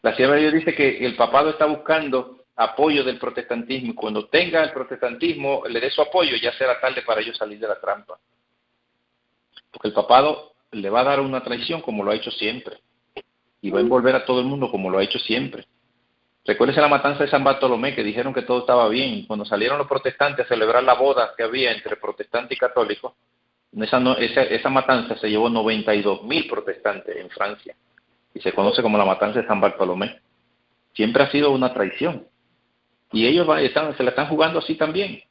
La sierva de Dios dice que el papado está buscando apoyo del protestantismo y cuando tenga el protestantismo le dé su apoyo, ya será tarde para ellos salir de la trampa. Porque el papado le va a dar una traición como lo ha hecho siempre y va a envolver a todo el mundo como lo ha hecho siempre. Recuérdese la matanza de San Bartolomé, que dijeron que todo estaba bien y cuando salieron los protestantes a celebrar la boda que había entre protestantes y católicos, esa matanza se llevó 92,000 protestantes en Francia y se conoce como la matanza de San Bartolomé. Siempre ha sido una traición y ellos se la están jugando así también.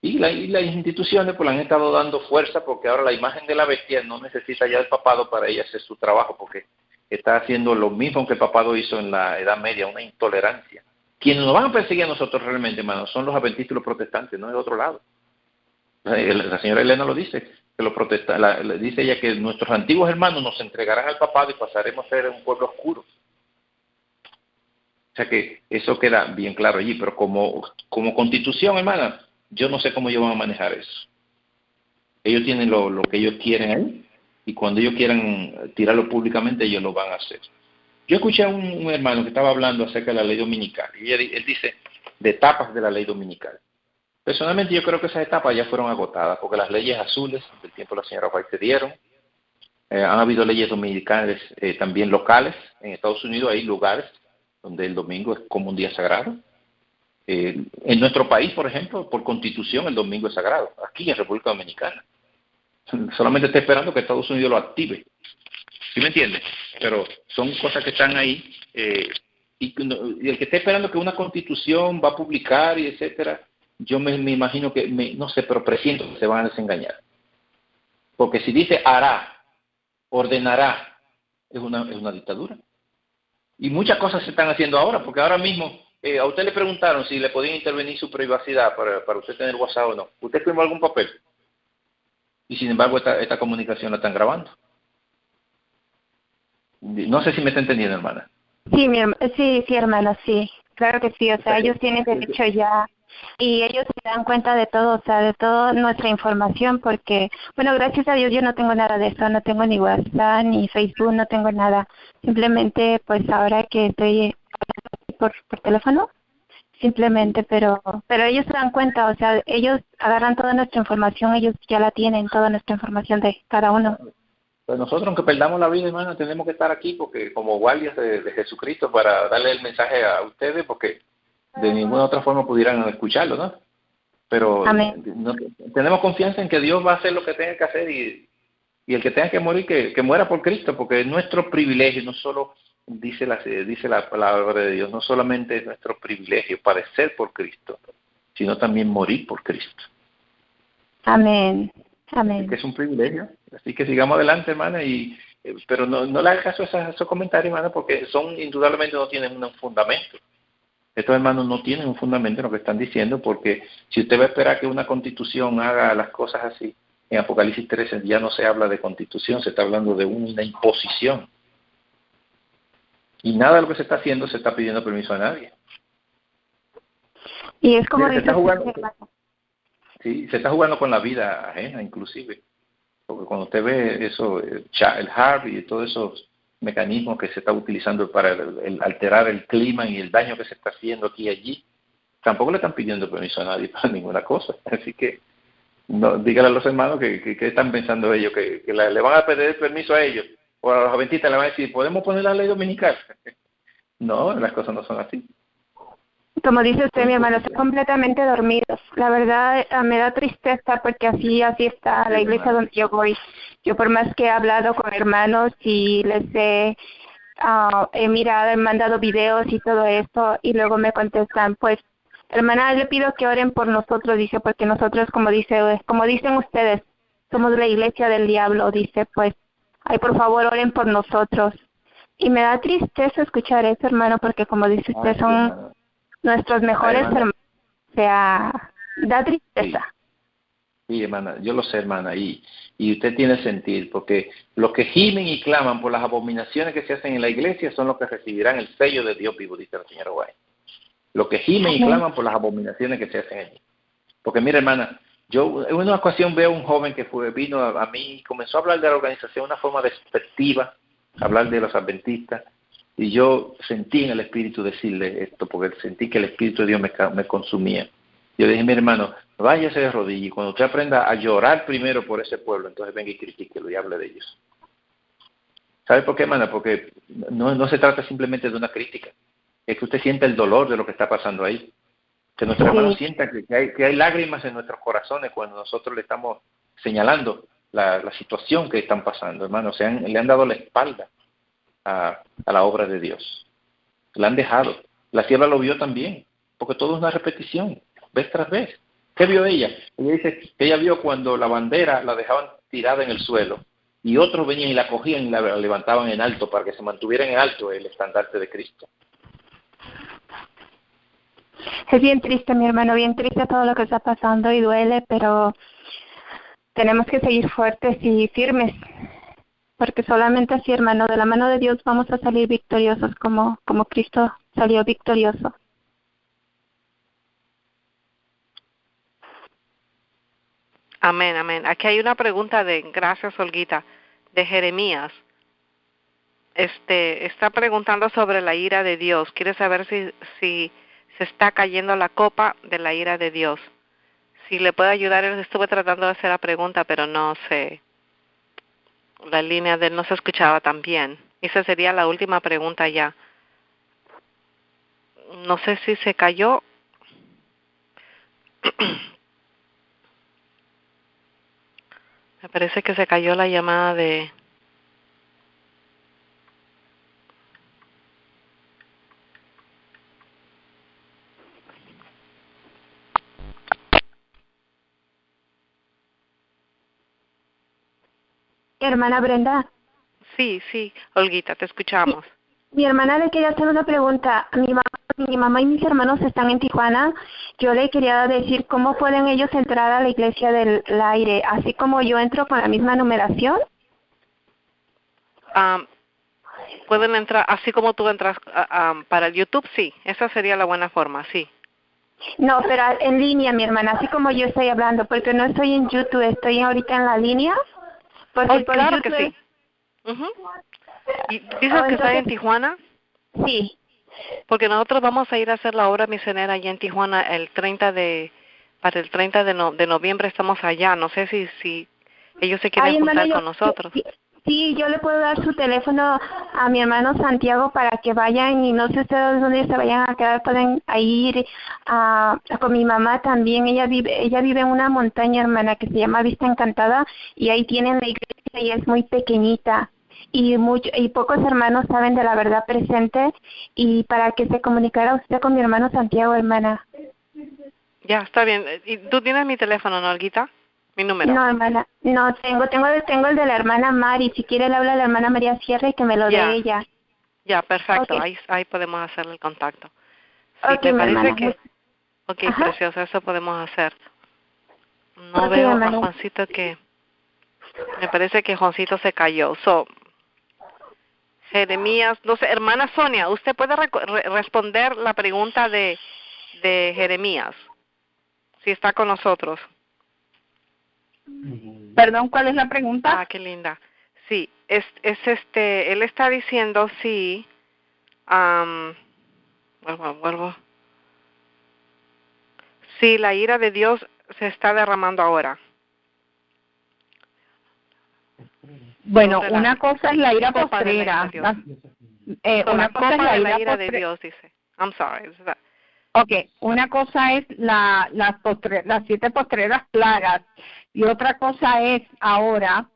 Y las instituciones pues le han estado dando fuerza porque ahora la imagen de la bestia no necesita ya el papado para ella hacer su trabajo porque está haciendo lo mismo que el papado hizo en la Edad Media, una intolerancia. Quienes nos van a perseguir a nosotros realmente, hermanos, son los adventistas y los protestantes, no de otro lado. La señora Elena lo dice, que dice ella que nuestros antiguos hermanos nos entregarán al papado y pasaremos a ser un pueblo oscuro. O sea que eso queda bien claro allí, pero como constitución, hermana, yo no sé cómo ellos van a manejar eso. Ellos tienen lo que ellos quieren ahí y cuando ellos quieran tirarlo públicamente, ellos lo van a hacer. Yo escuché a un hermano que estaba hablando acerca de la ley dominical y él dice de etapas de la ley dominical. Personalmente yo creo que esas etapas ya fueron agotadas porque las leyes azules del tiempo de la señora White se dieron. Han habido leyes dominicales también locales. En Estados Unidos hay lugares donde el domingo es como un día sagrado. En nuestro país, por ejemplo, por constitución el domingo es sagrado. Aquí en República Dominicana. Solamente está esperando que Estados Unidos lo active. ¿Sí me entiende? Pero son cosas que están ahí. Y el que esté esperando que una constitución va a publicar y etcétera, yo me imagino que, no sé, pero presiento que se van a desengañar. Porque si dice hará, ordenará, es una dictadura. Y muchas cosas se están haciendo ahora, porque ahora mismo a usted le preguntaron si le podían intervenir su privacidad para usted tener WhatsApp o no. ¿Usted firmó algún papel? Y sin embargo esta comunicación la están grabando. No sé si me está entendiendo, hermana. Sí, hermano, sí. Claro que sí, o sea, ellos tienen derecho ya y ellos se dan cuenta de todo, o sea, de toda nuestra información porque, bueno, gracias a Dios yo no tengo nada de eso, no tengo ni WhatsApp, ni Facebook, no tengo nada. Simplemente, pues ahora que estoy por teléfono, simplemente, pero ellos se dan cuenta, o sea, ellos agarran toda nuestra información, ellos ya la tienen, toda nuestra información de cada uno. Pues nosotros, aunque perdamos la vida, hermano, tenemos que estar aquí porque como guardias de Jesucristo para darle el mensaje a ustedes, porque de ninguna otra forma pudieran escucharlo, ¿no? Pero tenemos confianza en que Dios va a hacer lo que tenga que hacer y el que tenga que morir, que muera por Cristo, porque es nuestro privilegio, no solo, dice la palabra de Dios, no solamente es nuestro privilegio padecer por Cristo, sino también morir por Cristo. Amén. Así que es un privilegio. Así que sigamos adelante, hermana, pero no le hagas caso a esos comentarios, hermana, porque indudablemente no tienen un fundamento. Estos hermanos no tienen un fundamento en lo que están diciendo, porque si usted va a esperar que una constitución haga las cosas así, en Apocalipsis 13 ya no se habla de constitución, se está hablando de una imposición. Y nada de lo que se está haciendo se está pidiendo permiso a nadie. Y es como dice, se está jugando con la vida ajena, inclusive. Porque cuando usted ve eso, el Harvey y todos esos mecanismos que se está utilizando para alterar el clima y el daño que se está haciendo aquí y allí, tampoco le están pidiendo permiso a nadie para ninguna cosa. Así que no, dígale a los hermanos que están pensando ellos, que le van a pedir permiso a ellos, o a los adventistas le van a decir, ¿podemos poner la ley dominical? No, las cosas no son así. Como dice usted, mi hermano, están completamente dormidos. La verdad, me da tristeza porque así está la iglesia donde yo voy. Yo por más que he hablado con hermanos y les he mirado, he mandado videos y todo esto, y luego me contestan, pues, hermana, le pido que oren por nosotros, dice, porque nosotros, como dicen ustedes, somos la iglesia del diablo, dice, pues, ay, por favor, oren por nosotros. Y me da tristeza escuchar eso, hermano, porque como dice usted, son nuestros mejores hermanos, o sea, da tristeza. Sí, hermana, yo lo sé, hermana, y usted tiene sentir, porque los que gimen y claman por las abominaciones que se hacen en la iglesia son los que recibirán el sello de Dios vivo, dice la señora White. Los que gimen y claman por las abominaciones que se hacen allí. Porque mira, hermana, yo en una ocasión veo a un joven que vino a mí y comenzó a hablar de la organización de una forma despectiva, hablar de los adventistas, y yo sentí en el Espíritu decirle esto, porque sentí que el Espíritu de Dios me consumía. Yo dije, mi hermano, váyase de rodillas, y cuando usted aprenda a llorar primero por ese pueblo, entonces venga y critíquelo y hable de ellos. ¿Sabe por qué, hermana? Porque no se trata simplemente de una crítica, es que usted sienta el dolor de lo que está pasando ahí. Que nuestros hermanos sientan que hay lágrimas en nuestros corazones cuando nosotros le estamos señalando la situación que están pasando, hermano. Le han dado la espalda a la obra de Dios. La han dejado. La sierva lo vio también, porque todo es una repetición, vez tras vez. ¿Qué vio ella? Ella dice que ella vio cuando la bandera la dejaban tirada en el suelo y otros venían y la cogían y la levantaban en alto para que se mantuviera en alto el estandarte de Cristo. Es bien triste, mi hermano, bien triste todo lo que está pasando y duele, pero tenemos que seguir fuertes y firmes, porque solamente así, hermano, de la mano de Dios vamos a salir victoriosos como Cristo salió victorioso. Amén, amén. Aquí hay una pregunta gracias, Olguita, de Jeremías. Está preguntando sobre la ira de Dios. Quiere saber si se está cayendo la copa de la ira de Dios. Si le puede ayudar, estuve tratando de hacer la pregunta, pero no sé. La línea de él no se escuchaba tan bien. Esa sería la última pregunta ya. No sé si se cayó. Me parece que se cayó la llamada de... Hermana Brenda. Sí, Olguita, te escuchamos. Mi hermana le quería hacer una pregunta. Mi mamá mi mamá y mis hermanos están en Tijuana. Yo le quería decir cómo pueden ellos entrar a la iglesia del aire, así como yo entro con la misma numeración. Pueden entrar, así como tú entras para el YouTube, sí. Esa sería la buena forma, sí. No, pero en línea, mi hermana, así como yo estoy hablando, porque no estoy en YouTube, estoy ahorita en la línea. Porque por claro YouTube, que sí. ¿Y dices que está en Tijuana? Sí. Porque nosotros vamos a ir a hacer la obra misionera allá en Tijuana para el 30 de noviembre estamos allá. No sé si ellos se quieren juntar con nosotros. Sí, yo le puedo dar su teléfono a mi hermano Santiago para que vayan y no sé ustedes dónde se vayan a quedar, pueden ir con mi mamá también. Ella vive en una montaña, hermana, que se llama Vista Encantada y ahí tienen la iglesia y es muy pequeñita. Y pocos hermanos saben de la verdad presente y para que se comunicara usted con mi hermano Santiago, hermana. Ya, está bien. ¿Y tú tienes mi teléfono, no, Olguita? Mi número. No, hermana, no, tengo el de la hermana Mari. Si quiere le habla a la hermana María Sierra y que me lo dé ella. Ya, perfecto. Okay. Ahí podemos hacerle el contacto. Sí, Okay, me parece hermana. que... Ok, Ajá. precioso, eso podemos hacer. No Okay, veo hermana. a Juancito que... Me parece que Juancito se cayó. Jeremías, no sé, hermana Sonia, ¿usted puede responder la pregunta de Jeremías? Si está con nosotros. Perdón, ¿cuál es la pregunta? Qué linda. Sí, él está diciendo si, vuelvo. Si la ira de Dios se está derramando ahora. Bueno, una cosa es la ira postrera. Una cosa es la ira de Dios, dice. I'm sorry. Okay, una cosa es las 7 postreras plagas y otra cosa es ahora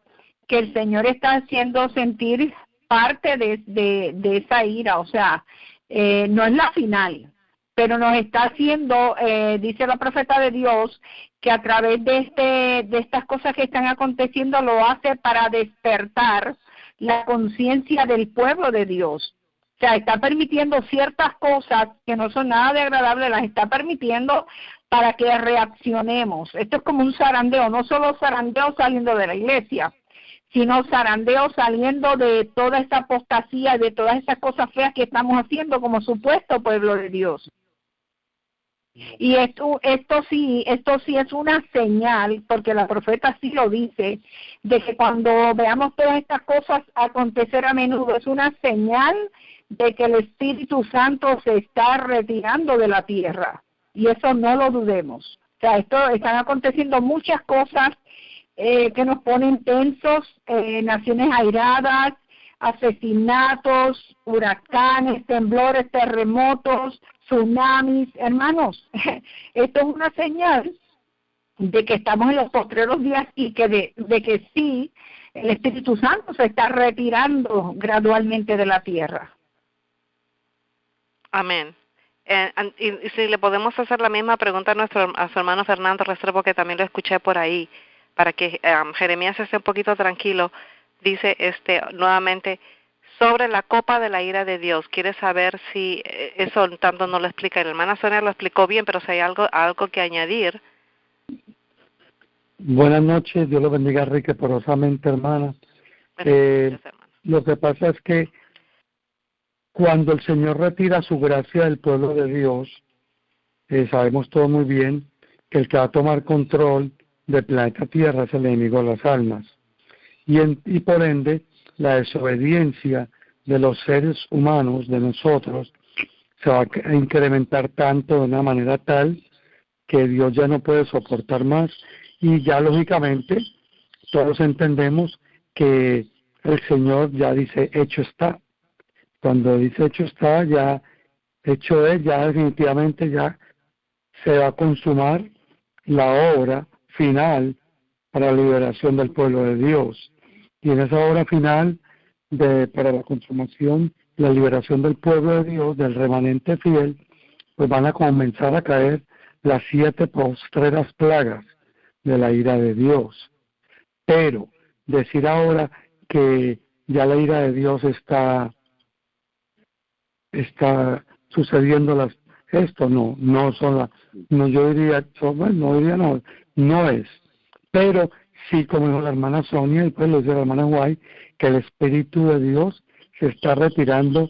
que el Señor está haciendo sentir parte de esa ira, o sea, no es la final, pero nos está haciendo, dice la profeta de Dios, que a través de estas cosas que están aconteciendo lo hace para despertar la conciencia del pueblo de Dios. O sea, está permitiendo ciertas cosas que no son nada de agradables, las está permitiendo para que reaccionemos. Esto es como un zarandeo, no solo zarandeo saliendo de la iglesia, sino zarandeo saliendo de toda esta apostasía, de todas esas cosas feas que estamos haciendo como supuesto pueblo de Dios. Y esto sí es una señal, porque la profeta sí lo dice, de que cuando veamos todas estas cosas acontecer a menudo, es una señal de que el Espíritu Santo se está retirando de la tierra. Y eso no lo dudemos. O sea, están aconteciendo muchas cosas que nos ponen tensos, naciones airadas, asesinatos, huracanes, temblores, terremotos, tsunamis. Hermanos, esto es una señal de que estamos en los postreros días y que de que sí, el Espíritu Santo se está retirando gradualmente de la tierra. Amén. Y si le podemos hacer la misma pregunta a su hermano Fernando Restrepo, que también lo escuché por ahí, para que Jeremías esté un poquito tranquilo. Dice nuevamente sobre la copa de la ira de Dios. Quiere saber si eso tanto no lo explica. La hermana Sonia lo explicó bien, pero si hay algo que añadir. Buenas noches, Dios lo bendiga riqueporosamente, hermana. Lo que pasa es que cuando el Señor retira su gracia del pueblo de Dios, sabemos todo muy bien que el que va a tomar control del planeta Tierra es el enemigo de las almas. Y por ende, la desobediencia de los seres humanos, de nosotros, se va a incrementar tanto de una manera tal que Dios ya no puede soportar más. Y ya lógicamente todos entendemos que el Señor ya dice, hecho está. Cuando dice hecho está, ya hecho es, ya definitivamente ya se va a consumar la obra final para la liberación del pueblo de Dios. Y en esa obra final para la consumación, la liberación del pueblo de Dios, del remanente fiel, pues van a comenzar a caer las 7 postreras plagas de la ira de Dios. Pero decir ahora que ya la ira de Dios está sucediendo esto, no son no, yo diría, no es, pero sí, como dijo la hermana Sonia, y pues lo dice la hermana White, que el Espíritu de Dios se está retirando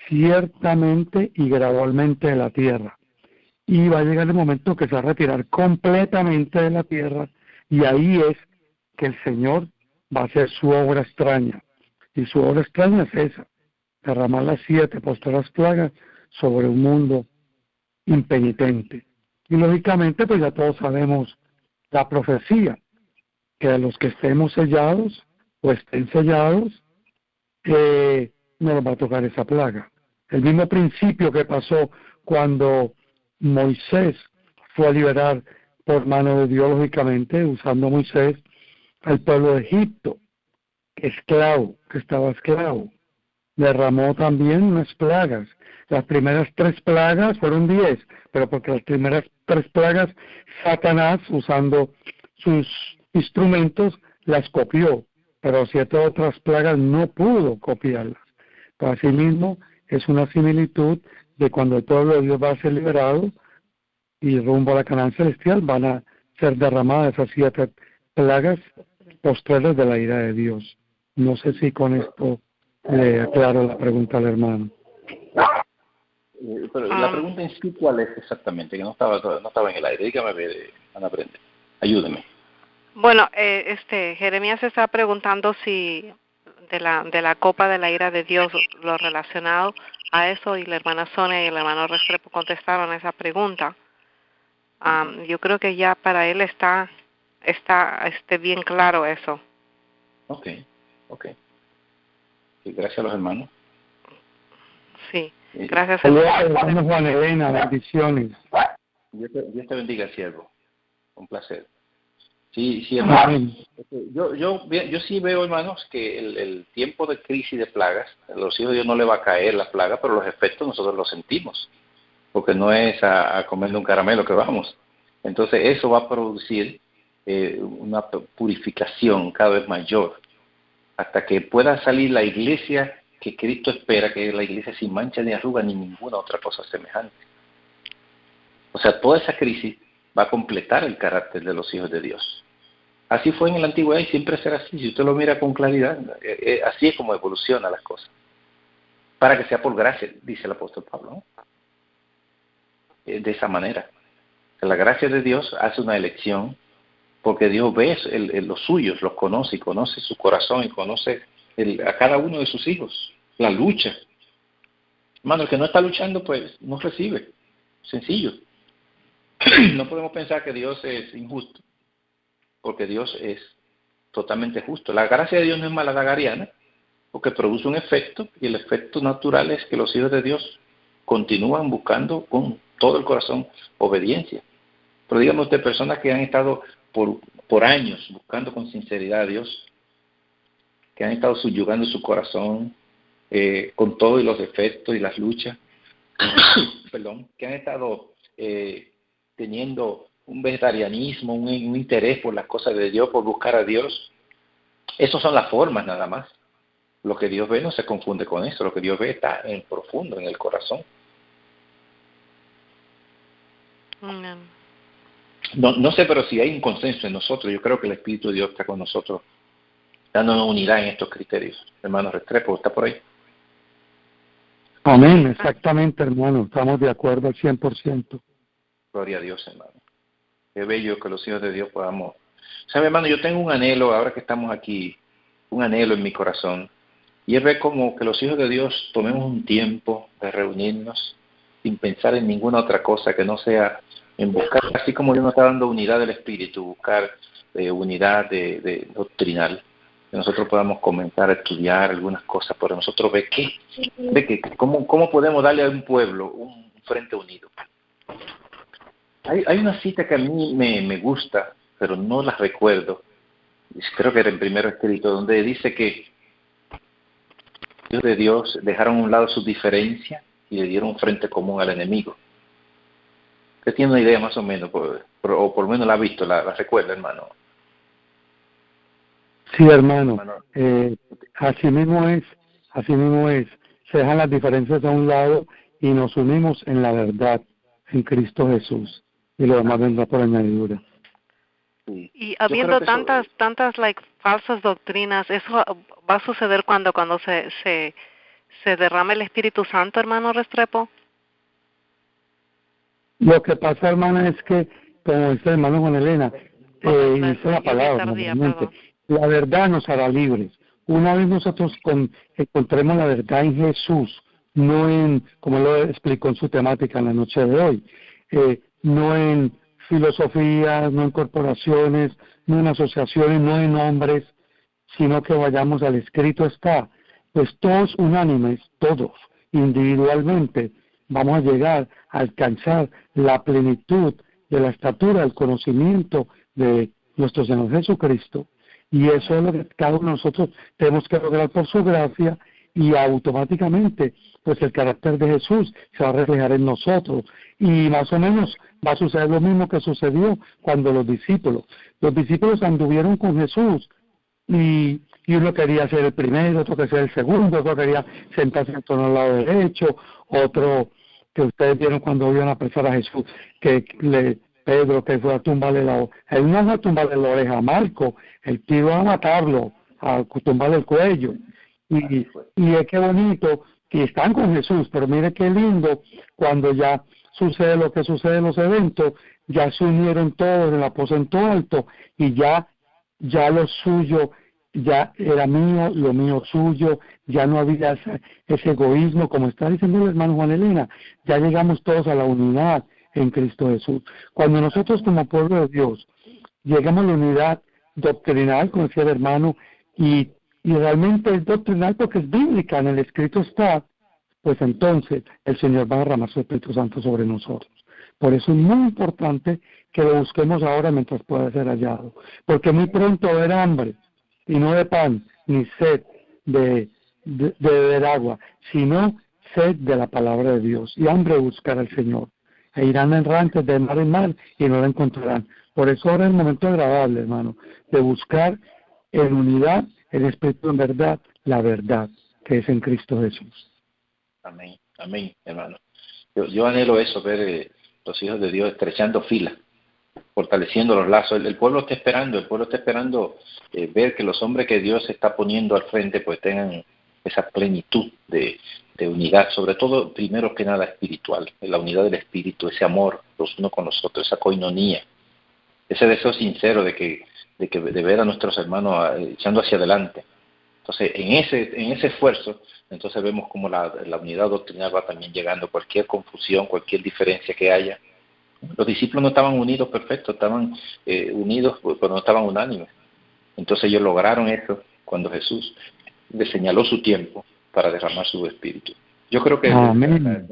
ciertamente y gradualmente de la tierra, y va a llegar el momento que se va a retirar completamente de la tierra, y ahí es que el Señor va a hacer su obra extraña, y su obra extraña es esa, derramar las 7 postreras plagas sobre un mundo impenitente. Y lógicamente, pues ya todos sabemos la profecía, que a los que estemos sellados o estén sellados, no nos va a tocar esa plaga. El mismo principio que pasó cuando Moisés fue a liberar por mano de Dios, lógicamente, usando Moisés al pueblo de Egipto, esclavo, que estaba esclavo. Derramó también unas plagas. Las primeras 3 plagas fueron 10, pero porque las primeras 3 plagas, Satanás, usando sus instrumentos, las copió, pero 7 otras plagas no pudo copiarlas. Pero asimismo, es una similitud de cuando el pueblo de Dios va a ser liberado y rumbo a la Canaán celestial van a ser derramadas esas 7 plagas postreras de la ira de Dios. No sé si con esto le aclaro la pregunta al hermano. Pero la pregunta en sí, ¿cuál es exactamente? Que no estaba en el aire. Dígame, Ana Brenda. Ayúdeme. Bueno, Jeremías está preguntando si de la copa de la ira de Dios, lo relacionado a eso, y la hermana Sonia y el hermano Restrepo contestaron esa pregunta. Yo creo que ya para él está bien claro eso. Ok. Sí, gracias a los hermanos. Sí, gracias. Hermano Juan Elena, bendiciones. Dios te bendiga, siervo. Un placer. Sí, hermano. Yo sí veo, hermanos, que el tiempo de crisis de plagas, a los hijos de Dios no le va a caer la plaga, pero los efectos nosotros los sentimos, porque no es a comerle un caramelo que vamos. Entonces eso va a producir una purificación cada vez mayor, hasta que pueda salir la iglesia que Cristo espera, que es la iglesia sin mancha ni arruga ni ninguna otra cosa semejante. O sea, toda esa crisis va a completar el carácter de los hijos de Dios. Así fue en la antigüedad y siempre será así. Si usted lo mira con claridad, así es como evolucionan las cosas. Para que sea por gracia, dice el apóstol Pablo, ¿no? De esa manera. La gracia de Dios hace una elección, porque Dios ve los suyos, los conoce, y conoce su corazón, y conoce a cada uno de sus hijos, la lucha. Hermano, el que no está luchando, pues no recibe. Sencillo. No podemos pensar que Dios es injusto, porque Dios es totalmente justo. La gracia de Dios no es maladagariana, porque produce un efecto, y el efecto natural es que los hijos de Dios continúan buscando con todo el corazón obediencia. Pero dígame usted, personas que han estado por años buscando con sinceridad a Dios, que han estado subyugando su corazón con todos los defectos y las luchas, que han estado teniendo un vegetarianismo, un interés por las cosas de Dios, por buscar a Dios. Esas son las formas nada más. Lo que Dios ve no se confunde con eso. Lo que Dios ve está en profundo, en el corazón. No sé, pero si hay un consenso en nosotros, yo creo que el Espíritu de Dios está con nosotros, dándonos unidad en estos criterios. Hermano Restrepo, ¿está por ahí? Amén, exactamente, hermano. Estamos de acuerdo al 100%. Gloria a Dios, hermano. Qué bello que los hijos de Dios podamos. ¿Sabe, hermano? Yo tengo un anhelo, ahora que estamos aquí, un anhelo en mi corazón, y es ver como que los hijos de Dios tomemos un tiempo de reunirnos sin pensar en ninguna otra cosa que no sea en buscar, así como Dios nos está dando unidad del Espíritu, buscar unidad de doctrinal, que nosotros podamos comenzar a estudiar algunas cosas, pero nosotros ve cómo podemos darle a un pueblo un frente unido. Hay una cita que a mí me gusta, pero no la recuerdo, creo que era en Primero Escrito, donde dice que los de Dios dejaron a un lado sus diferencias y le dieron un frente común al enemigo. Usted tiene una idea más o menos, o por lo menos la ha visto, la recuerda, hermano. Sí, hermano. Así mismo es. Se dejan las diferencias a un lado y nos unimos en la verdad, en Cristo Jesús. Y lo demás vendrá por añadidura. Y habiendo tantas falsas doctrinas, ¿eso va a suceder cuando se derrame el Espíritu Santo, hermano Restrepo? Lo que pasa, hermana, es que, como dice el hermano Juan Elena, dice la palabra, la verdad nos hará libres. Una vez nosotros encontremos la verdad en Jesús, no en, como lo explicó en su temática en la noche de hoy, no en filosofías, no en corporaciones, no en asociaciones, no en hombres, sino que vayamos al escrito está, pues todos unánimes, todos, individualmente, vamos a llegar a alcanzar la plenitud de la estatura, del conocimiento de nuestro Señor Jesucristo. Y eso es lo que cada uno de nosotros tenemos que lograr por su gracia, y automáticamente pues el carácter de Jesús se va a reflejar en nosotros. Y más o menos va a suceder lo mismo que sucedió cuando los discípulos anduvieron con Jesús, y uno quería ser el primero, otro quería ser el segundo, otro quería sentarse en torno al lado derecho, otro que ustedes vieron cuando iban a apresar a Jesús, Pedro que fue a tumbarle él no fue a tumbarle la oreja a Marco, él pidió a matarlo, a tumbarle el cuello. Y es que bonito que están con Jesús, pero mire qué lindo cuando ya sucede lo que sucede en los eventos, ya se unieron todos en el aposento alto, y ya lo suyo ya era mío, lo mío suyo, ya no había ese egoísmo, como está diciendo el hermano Juan Elena, ya llegamos todos a la unidad en Cristo Jesús. Cuando nosotros como pueblo de Dios llegamos a la unidad doctrinal, como decía el hermano, y realmente es doctrinal porque es bíblica, en el escrito está, pues entonces el Señor va a derramar su Espíritu Santo sobre nosotros. Por eso es muy importante que lo busquemos ahora mientras pueda ser hallado, porque muy pronto va a haber hambre, y no de pan, ni sed de beber agua, sino sed de la palabra de Dios, y hambre de buscar al Señor. E irán errantes de mar en mar y no la encontrarán. Por eso ahora es el momento agradable, hermano, de buscar en unidad, el Espíritu en verdad, la verdad, que es en Cristo Jesús. Amén, amén, hermano. Yo anhelo eso, ver los hijos de Dios estrechando fila, fortaleciendo los lazos. El pueblo está esperando ver que los hombres que Dios está poniendo al frente pues tengan esa plenitud de unidad, sobre todo, primero que nada, espiritual, la unidad del espíritu, ese amor los unos con los otros, esa coinonía, ese deseo sincero de ver a nuestros hermanos echando hacia adelante. Entonces, en ese esfuerzo, entonces vemos como la unidad doctrinal va también llegando. Cualquier confusión, cualquier diferencia que haya. Los discípulos no estaban unidos perfectos, estaban unidos, pero no estaban unánimes. Entonces ellos lograron eso cuando Jesús les señaló su tiempo para derramar su espíritu. Yo creo que el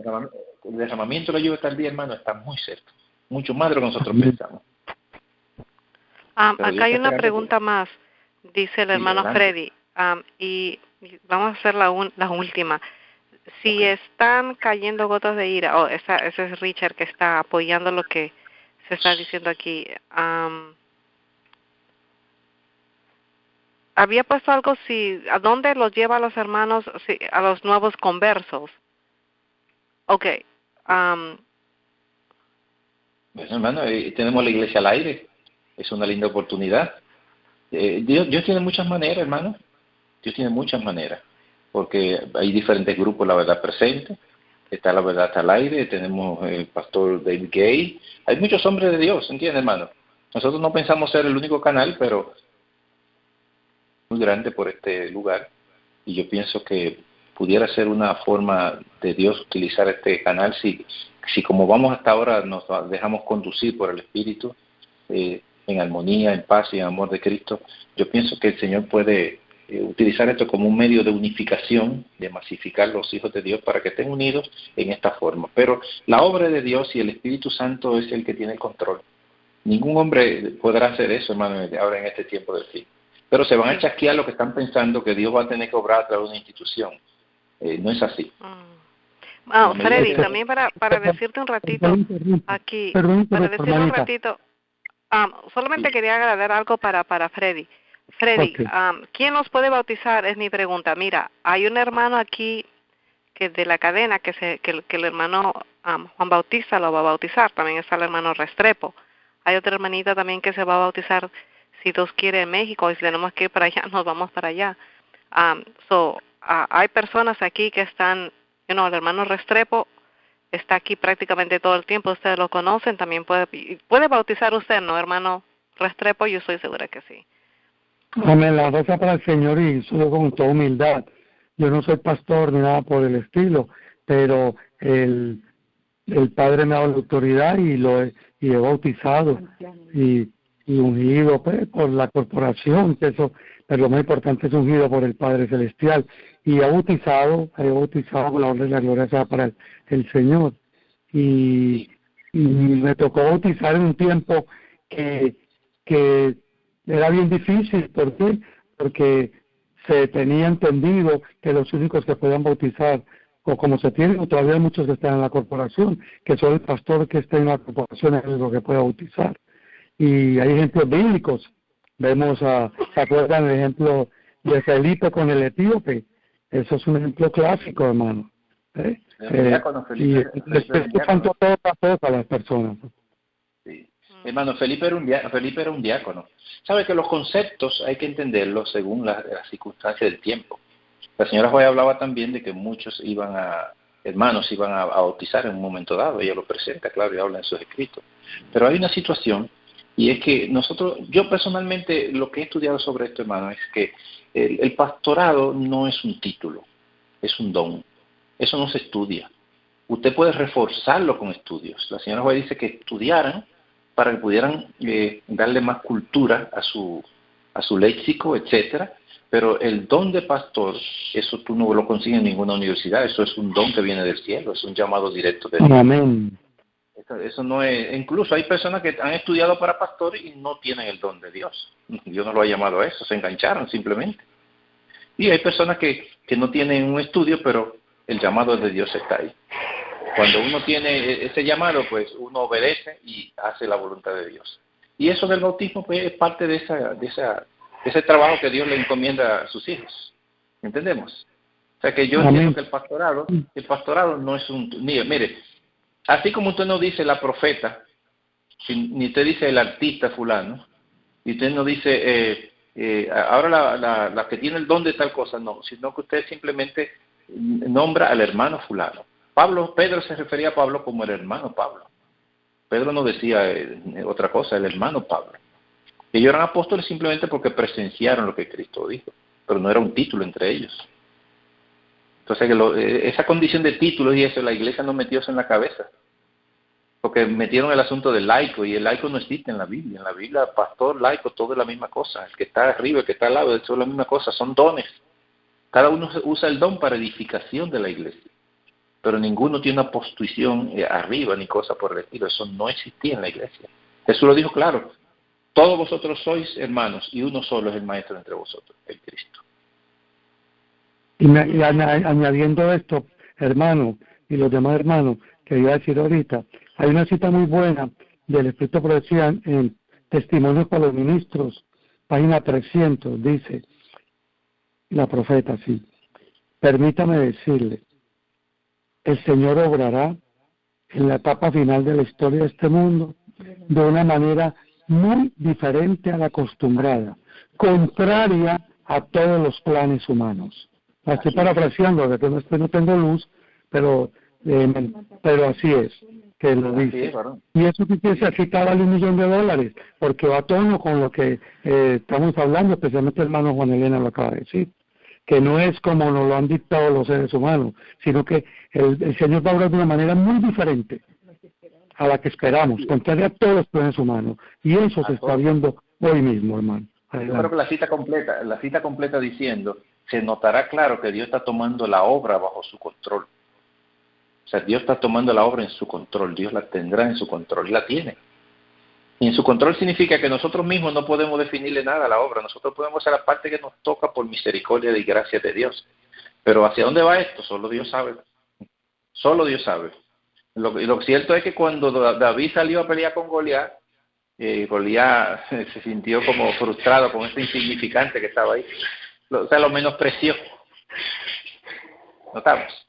derramamiento de la lluvia tal día, hermano, está muy cerca, mucho más de lo que nosotros pensamos. Acá hay una pregunta más, dice el hermano Freddy, y vamos a hacer la última. Si están cayendo gotas de ira, ese es Richard que está apoyando lo que se está diciendo aquí. Había puesto algo, ¿a dónde los lleva a los hermanos, a los nuevos conversos? Okay. Bueno, hermano, tenemos la iglesia al aire. Es una linda oportunidad. Dios tiene muchas maneras, hermano. Dios tiene muchas maneras. Porque hay diferentes grupos, la verdad presente. Está la verdad al aire. Tenemos el pastor David Gay. Hay muchos hombres de Dios, ¿entiendes, hermano? Nosotros no pensamos ser el único canal, pero muy grande por este lugar. Y yo pienso que pudiera ser una forma de Dios utilizar este canal si como vamos hasta ahora nos dejamos conducir por el Espíritu, en armonía, en paz y en amor de Cristo. Yo pienso que el Señor puede utilizar esto como un medio de unificación, de masificar los hijos de Dios para que estén unidos en esta forma. Pero la obra de Dios y el Espíritu Santo es el que tiene el control. Ningún hombre podrá hacer eso, hermano, ahora en este tiempo del fin. Pero se van a chasquear lo que están pensando que Dios va a tener que obrar a través de una institución. No es así. Freddy, también para decirte un ratito aquí, para decirte un ratito, solamente quería agregar algo para Freddy. Freddy, ¿quién nos puede bautizar? Es mi pregunta. Mira, hay un hermano aquí que de la cadena que el hermano Juan Bautista lo va a bautizar. También está el hermano Restrepo. Hay otra hermanita también que se va a bautizar, si Dios quiere, en México, y si tenemos que ir para allá, nos vamos para allá. Hay personas aquí que están, el hermano Restrepo está aquí prácticamente todo el tiempo, ustedes lo conocen, también puede bautizar usted, ¿no, hermano Restrepo? Yo estoy segura que sí. Amén, la rosa para el Señor, y solo con toda humildad. Yo no soy pastor ni nada por el estilo, pero el Padre me ha dado la autoridad y he bautizado y ungido pues, por la corporación, que eso, pero lo más importante es ungido por el Padre Celestial. Y he bautizado con la orden de la gloria sea para el Señor. Y me tocó bautizar en un tiempo que era bien difícil. ¿Por qué? Porque se tenía entendido que los únicos que podían bautizar, o como se tiene, o todavía hay muchos que están en la corporación, que solo el pastor que está en la corporación es el único que puede bautizar. Y hay ejemplos bíblicos. ¿Se acuerdan del ejemplo de Felipe con el etíope? Eso es un ejemplo clásico, hermano. Y escuchan todas las cosas a las personas. Sí. Hermano, Felipe era un diácono. Sabe que los conceptos hay que entenderlos según las circunstancias del tiempo. La señora Joya hablaba también de que muchos hermanos iban a bautizar en un momento dado. Ella lo presenta, claro, y habla en sus escritos. Pero hay una situación, y es que yo personalmente lo que he estudiado sobre esto, hermano, es que el pastorado no es un título, es un don. Eso no se estudia. Usted puede reforzarlo con estudios. La señora Joya dice que estudiaran para que pudieran darle más cultura a su léxico, etcétera. Pero el don de pastor, eso tú no lo consigues en ninguna universidad. Eso es un don que viene del cielo, es un llamado directo de Dios. Amén. Eso no es. Incluso hay personas que han estudiado para pastor y no tienen el don de Dios. Dios no lo ha llamado a eso, se engancharon simplemente. Y hay personas que no tienen un estudio, pero el llamado de Dios está ahí. Cuando uno tiene ese llamado, pues uno obedece y hace la voluntad de Dios. Y eso del bautismo pues, es parte de ese trabajo que Dios le encomienda a sus hijos. ¿Entendemos? O sea que yo entiendo que el pastorado no es mire, así como usted no dice la profeta, ni usted dice el artista fulano, y usted no dice ahora la que tiene el don de tal cosa, no, sino que usted simplemente nombra al hermano fulano. Pedro se refería a Pablo como el hermano Pablo. Pedro no decía otra cosa, el hermano Pablo. Ellos eran apóstoles simplemente porque presenciaron lo que Cristo dijo, pero no era un título entre ellos. Entonces, esa condición de títulos y eso, la iglesia no metió eso en la cabeza, porque metieron el asunto del laico, y el laico no existe en la Biblia. En la Biblia, pastor, laico, todo es la misma cosa. El que está arriba, el que está al lado, eso es la misma cosa, son dones. Cada uno usa el don para edificación de la iglesia. Pero ninguno tiene una posición arriba ni cosa por el estilo. Eso no existía en la iglesia. Jesús lo dijo claro. Todos vosotros sois hermanos y uno solo es el maestro entre vosotros, el Cristo. Y añadiendo esto, hermano, y los demás hermanos, que iba a decir ahorita, hay una cita muy buena del Espíritu de Profecía en Testimonios para los Ministros, página 300, dice la profeta así: permítame decirle, el Señor obrará en la etapa final de la historia de este mundo de una manera muy diferente a la acostumbrada, contraria a todos los planes humanos. La estoy parafraseando, de que no tengo luz, pero así es, que lo dice. Y eso que se cita vale $1 millón, porque va a tono con lo que estamos hablando, especialmente el hermano Juan Elena lo acaba de decir, que no es como nos lo han dictado los seres humanos, sino que el Señor va a obrar de una manera muy diferente a la que esperamos, contraria a todos los planes humanos. Y eso se está viendo hoy mismo, hermano. Adelante. Yo creo que la cita completa diciendo, se notará claro que Dios está tomando la obra bajo su control. O sea, Dios está tomando la obra en su control, Dios la tendrá en su control, y la tiene. Y en su control significa que nosotros mismos no podemos definirle nada a la obra, nosotros podemos hacer la parte que nos toca por misericordia y gracia de Dios. Pero ¿hacia dónde va esto? Solo Dios sabe. Solo Dios sabe. Lo cierto es que cuando David salió a pelear con Goliat, Goliat se sintió como frustrado con este insignificante que estaba ahí. O sea, lo menospreció. ¿Notamos?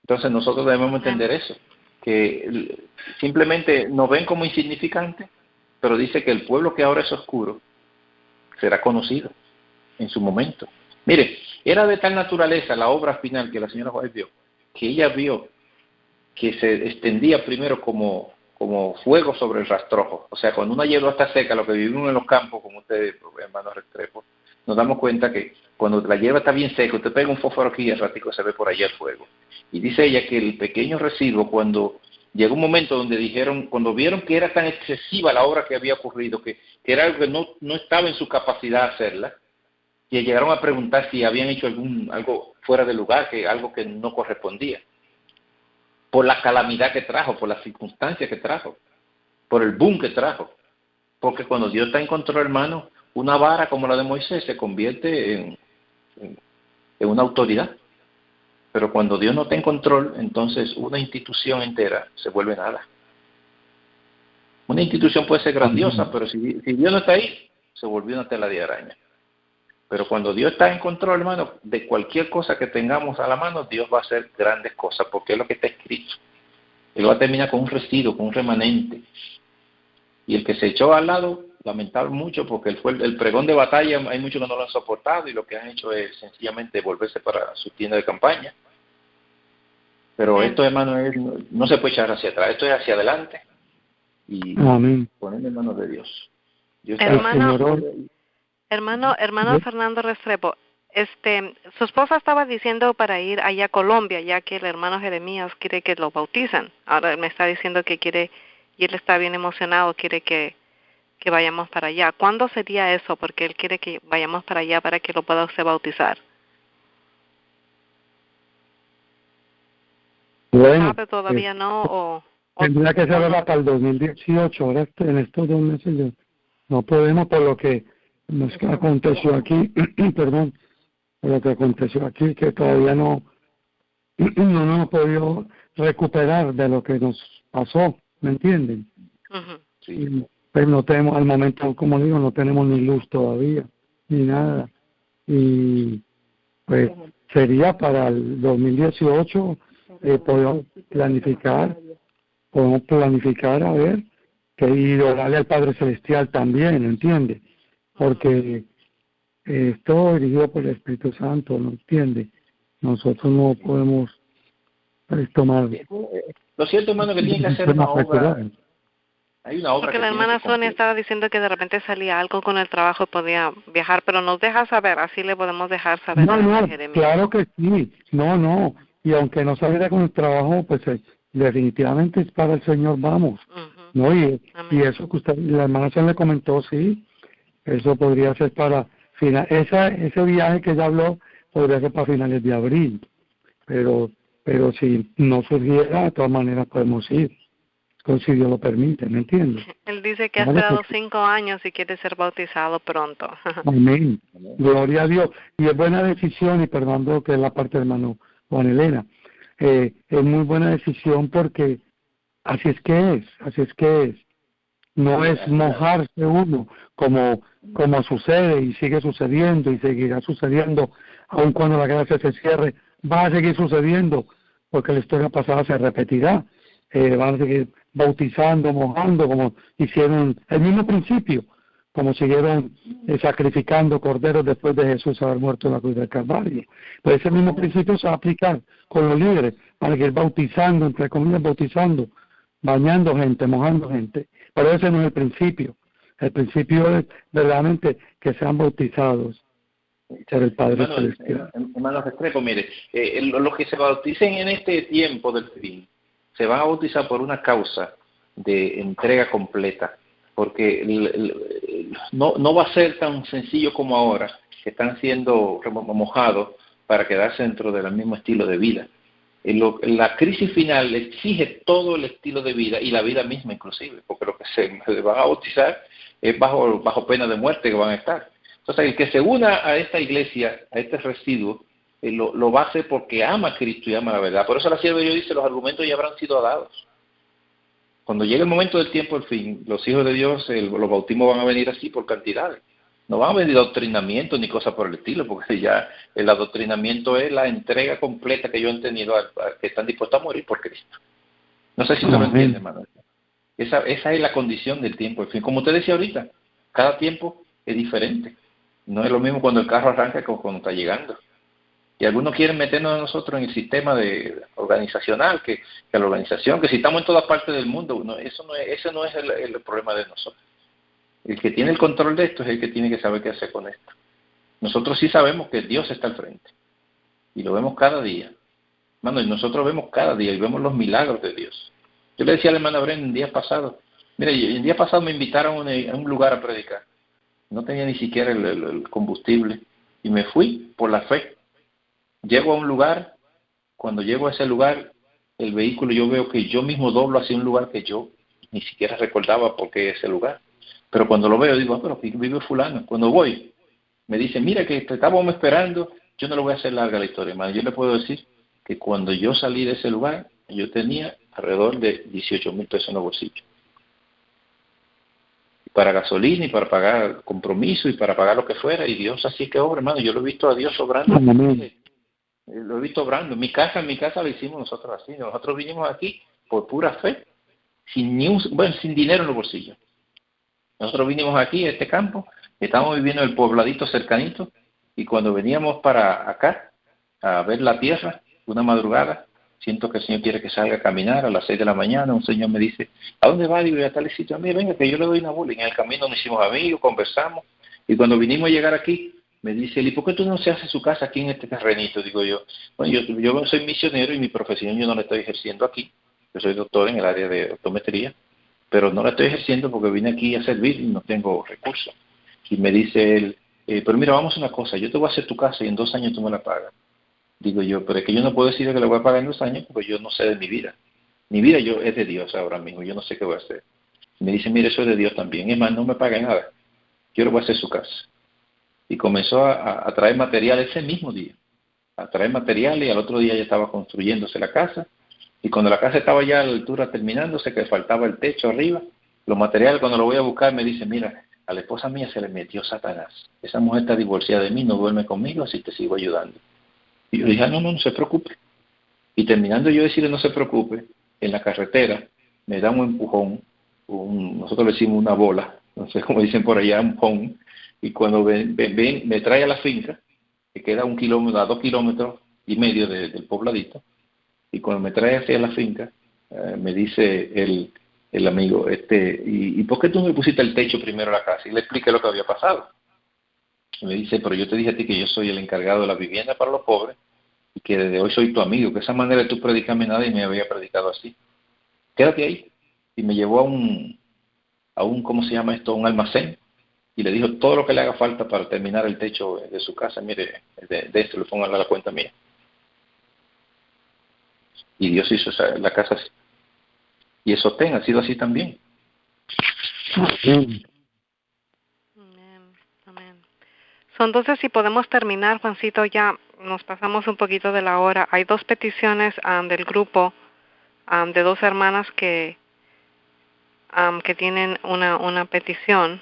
Entonces nosotros debemos entender eso, que simplemente nos ven como insignificantes, pero dice que el pueblo que ahora es oscuro será conocido en su momento. Mire, era de tal naturaleza la obra final que la señora White vio, que ella vio que se extendía primero como fuego sobre el rastrojo. O sea, cuando una hierba está seca, lo que vivimos en los campos, como ustedes, hermanos Restrepo, nos damos cuenta que cuando la hierba está bien seca, usted pega un fósforo aquí y al ratico se ve por allá el fuego. Y dice ella que el pequeño residuo, cuando llegó un momento donde cuando vieron que era tan excesiva la obra que había ocurrido, que era algo que no estaba en su capacidad de hacerla, y llegaron a preguntar si habían hecho algo fuera de lugar, algo que no correspondía, por la calamidad que trajo, por las circunstancias que trajo, por el boom que trajo. Porque cuando Dios está en control, hermano, una vara como la de Moisés se convierte en una autoridad. Pero cuando Dios no está en control, entonces una institución entera se vuelve nada. Una institución puede ser grandiosa, pero si Dios no está ahí, se volvió una tela de araña. Pero cuando Dios está en control, hermano, de cualquier cosa que tengamos a la mano, Dios va a hacer grandes cosas, porque es lo que está escrito. Él va a terminar con un residuo, con un remanente. Y el que se echó al lado, lamentable mucho, porque el pregón de batalla, hay muchos que no lo han soportado, y lo que han hecho es sencillamente volverse para su tienda de campaña. Pero esto, hermano, no se puede echar hacia atrás, esto es hacia adelante. Y poner en manos de Dios. Hermano Fernando Restrepo, su esposa estaba diciendo para ir allá a Colombia, ya que el hermano Jeremías quiere que lo bautizan. Ahora me está diciendo que quiere, y él está bien emocionado, quiere que vayamos para allá. ¿Cuándo sería eso? Porque él quiere que vayamos para allá para que lo pueda usted bautizar. Bueno, ¿sabe todavía no? Tendría que ser hasta el 2018, ahora en estos 2 meses no podemos, por lo que nos aconteció aquí, perdón, por lo que aconteció aquí, que todavía no nos hemos podido recuperar de lo que nos pasó, ¿me entienden? Uh-huh. Sí. Pues no tenemos, al momento, como digo, no tenemos ni luz todavía, ni nada. Y pues sería para el 2018, podemos planificar a ver, y orarle al Padre Celestial también, ¿entiende? Porque esto es dirigido por el Espíritu Santo, ¿no entiende? Nosotros no podemos tomar... Lo cierto, hermano, que tiene que hacer una obra. Hay una obra. Porque la hermana Sonia estaba diciendo que de repente salía algo con el trabajo y podía viajar, pero nos deja saber, así le podemos dejar saber. No, claro que sí, no, y aunque no saliera con el trabajo, pues definitivamente es para el Señor, vamos, ¿no? Y eso que usted, la hermana Sonia le comentó, sí, eso podría ser para ese viaje que ella habló, podría ser para finales de abril, pero si no surgiera, de todas maneras podemos ir, si Dios lo permite, ¿me entiendes? Él dice que ha esperado 5 años y quiere ser bautizado pronto. Amén, gloria a Dios, y es buena decisión, y perdonando que es la parte de hermano Juan Elena, es muy buena decisión porque así es que es, no es mojarse uno como sucede y sigue sucediendo y seguirá sucediendo, aun cuando la gracia se cierre, va a seguir sucediendo, porque la historia pasada se repetirá, van a seguir bautizando, mojando, como hicieron el mismo principio, como siguieron sacrificando corderos después de Jesús haber muerto en la cruz del Calvario. Pues ese mismo principio se va a aplicar con los líderes, para que ir bautizando, entre comillas, bautizando, bañando gente, mojando gente. Pero ese no es el principio. El principio es verdaderamente que sean bautizados, ser el Padre Celestial. Hermanos Restrepo, mire, los que se bauticen en este tiempo del fin, se van a bautizar por una causa de entrega completa, porque no va a ser tan sencillo como ahora, que están siendo mojados para quedarse dentro del mismo estilo de vida. La crisis final exige todo el estilo de vida y la vida misma inclusive, porque lo que se van a bautizar es bajo pena de muerte que van a estar. Entonces, el que se una a esta iglesia, a este residuo, lo va a hacer porque ama a Cristo y ama la verdad. Por eso la sierva de Dios dice, los argumentos ya habrán sido dados. Cuando llegue el momento del tiempo, el fin, los hijos de Dios, los bautismos van a venir así por cantidades. No van a venir adoctrinamiento ni cosas por el estilo, porque ya el adoctrinamiento es la entrega completa que yo he tenido a que están dispuestos a morir por Cristo. No sé si usted lo entiende, hermano. Esa es la condición del tiempo. En fin, como usted decía ahorita, cada tiempo es diferente. No es lo mismo cuando el carro arranca que cuando está llegando. Y algunos quieren meternos a nosotros en el sistema organizacional, que la organización, que si estamos en todas partes del mundo, no, ese no es el problema de nosotros. El que tiene el control de esto es el que tiene que saber qué hacer con esto. Nosotros sí sabemos que Dios está al frente. Y lo vemos cada día. Hermano, y nosotros vemos cada día y vemos los milagros de Dios. Yo le decía a la hermana Bren el día pasado, mire, el día pasado me invitaron a un lugar a predicar. No tenía ni siquiera el combustible. Y me fui por la fe. Llego a un lugar, cuando llego a ese lugar, el vehículo yo veo que yo mismo doblo hacia un lugar que yo ni siquiera recordaba por qué ese lugar. Pero cuando lo veo, digo, pero aquí vive fulano. Cuando voy, me dice, mira que te estábamos esperando. Yo no le voy a hacer larga la historia, hermano. Yo le puedo decir que cuando yo salí de ese lugar, yo tenía alrededor de 18,000 pesos en los bolsillos. Para gasolina y para pagar compromiso y para pagar lo que fuera. Y Dios así que obra, hermano. Yo lo he visto a Dios obrando. Lo he visto obrando. En mi casa lo hicimos nosotros así. Nosotros vinimos aquí por pura fe, sin dinero en los bolsillos. Nosotros vinimos aquí a este campo, estábamos viviendo en el pobladito cercanito, y cuando veníamos para acá a ver la tierra, una madrugada, siento que el Señor quiere que salga a caminar a las 6 de la mañana. Un señor me dice, ¿a dónde va? Digo, a tal sitio. A mí, venga, que yo le doy una bola. Y en el camino nos hicimos amigos, conversamos, y cuando vinimos a llegar aquí, me dice, ¿y por qué tú no se hace su casa aquí en este terrenito? Digo yo, bueno, yo soy misionero y mi profesión yo no la estoy ejerciendo aquí. Yo soy doctor en el área de optometría, pero no la estoy ejerciendo porque vine aquí a servir y no tengo recursos. Y me dice él, pero mira, vamos a una cosa, yo te voy a hacer tu casa y en 2 años tú me la pagas. Digo yo, pero es que yo no puedo decir que la voy a pagar en 2 años porque yo no sé de mi vida. Mi vida es de Dios ahora mismo, yo no sé qué voy a hacer. Y me dice, mire, eso es de Dios también. Es más, no me pague nada. Yo le voy a hacer su casa. Y comenzó a traer material ese mismo día. A traer material y al otro día ya estaba construyéndose la casa. Y cuando la casa estaba ya a la altura terminándose, que faltaba el techo arriba, los materiales cuando lo voy a buscar me dice, mira, a la esposa mía se le metió Satanás. Esa mujer está divorciada de mí, no duerme conmigo, así te sigo ayudando. Y yo dije, no se preocupe. Y terminando yo decirle no se preocupe, en la carretera me da un empujón, nosotros le decimos una bola, no sé cómo dicen por allá, un pon, y cuando me trae a la finca, que queda 1 kilómetro, a 2,5 kilómetros del pobladito, y cuando me trae hacia la finca, me dice el amigo, ¿y por qué tú no le pusiste el techo primero a la casa? Y le expliqué lo que había pasado. Y me dice, pero yo te dije a ti que yo soy el encargado de la vivienda para los pobres, y que desde hoy soy tu amigo, que esa manera de tú predicarme nada y me había predicado así. Quédate ahí. Y me llevó a un ¿cómo se llama esto? Un almacén, y le dijo todo lo que le haga falta para terminar el techo de su casa. Mire, de esto le pongo a la cuenta mía. Y Dios hizo la casa así. Y eso ha sido así también. Amén. Amén. Entonces, si podemos terminar, Juancito, ya nos pasamos un poquito de la hora. Hay 2 peticiones del grupo de 2 hermanas que tienen una petición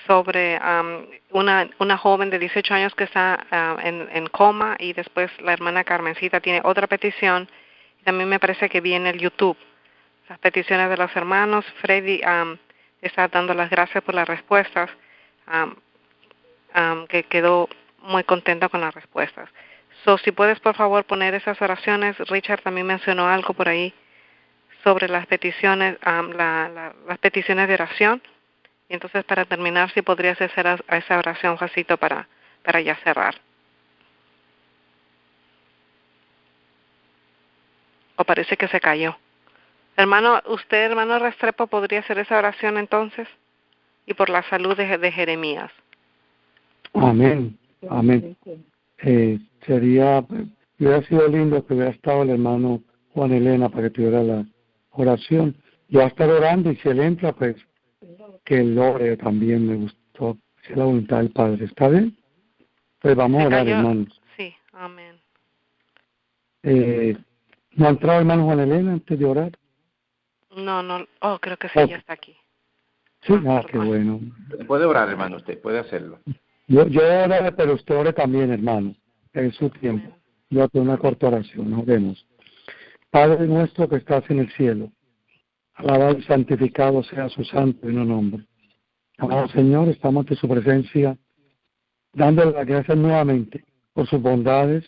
sobre una joven de 18 años que está en coma, y después la hermana Carmencita tiene otra petición. También me parece que viene el YouTube. Las peticiones de los hermanos. Freddy está dando las gracias por las respuestas, que quedó muy contenta con las respuestas. Si puedes, por favor, poner esas oraciones. Richard también mencionó algo por ahí sobre las peticiones, las peticiones de oración. Y entonces, para terminar, si podrías hacer esa oración, Juancito, para ya cerrar. O parece que se cayó. Hermano Restrepo, ¿podría hacer esa oración entonces? Y por la salud de Jeremías. Amén. Hubiera sido lindo que hubiera estado el hermano Juan Elena para que tuviera la oración. Yo voy a estar orando, y si él entra, pues que él ore también. Me gustó, si es la voluntad del Padre. ¿Está bien? Pues vamos a orar, hermanos. Sí, amén. ¿No ha entrado el hermano Juan Elena antes de orar? No, creo que sí, ya está aquí. Sí, qué bueno. Puede orar, hermano, usted puede hacerlo. Yo oraré, pero usted ore también, hermano, en su tiempo. Yo tengo una corta oración, nos vemos. Padre nuestro que estás en el cielo, alabado y santificado sea su santo y no nombre. Amado Señor, estamos ante su presencia, dándole las gracias nuevamente por sus bondades,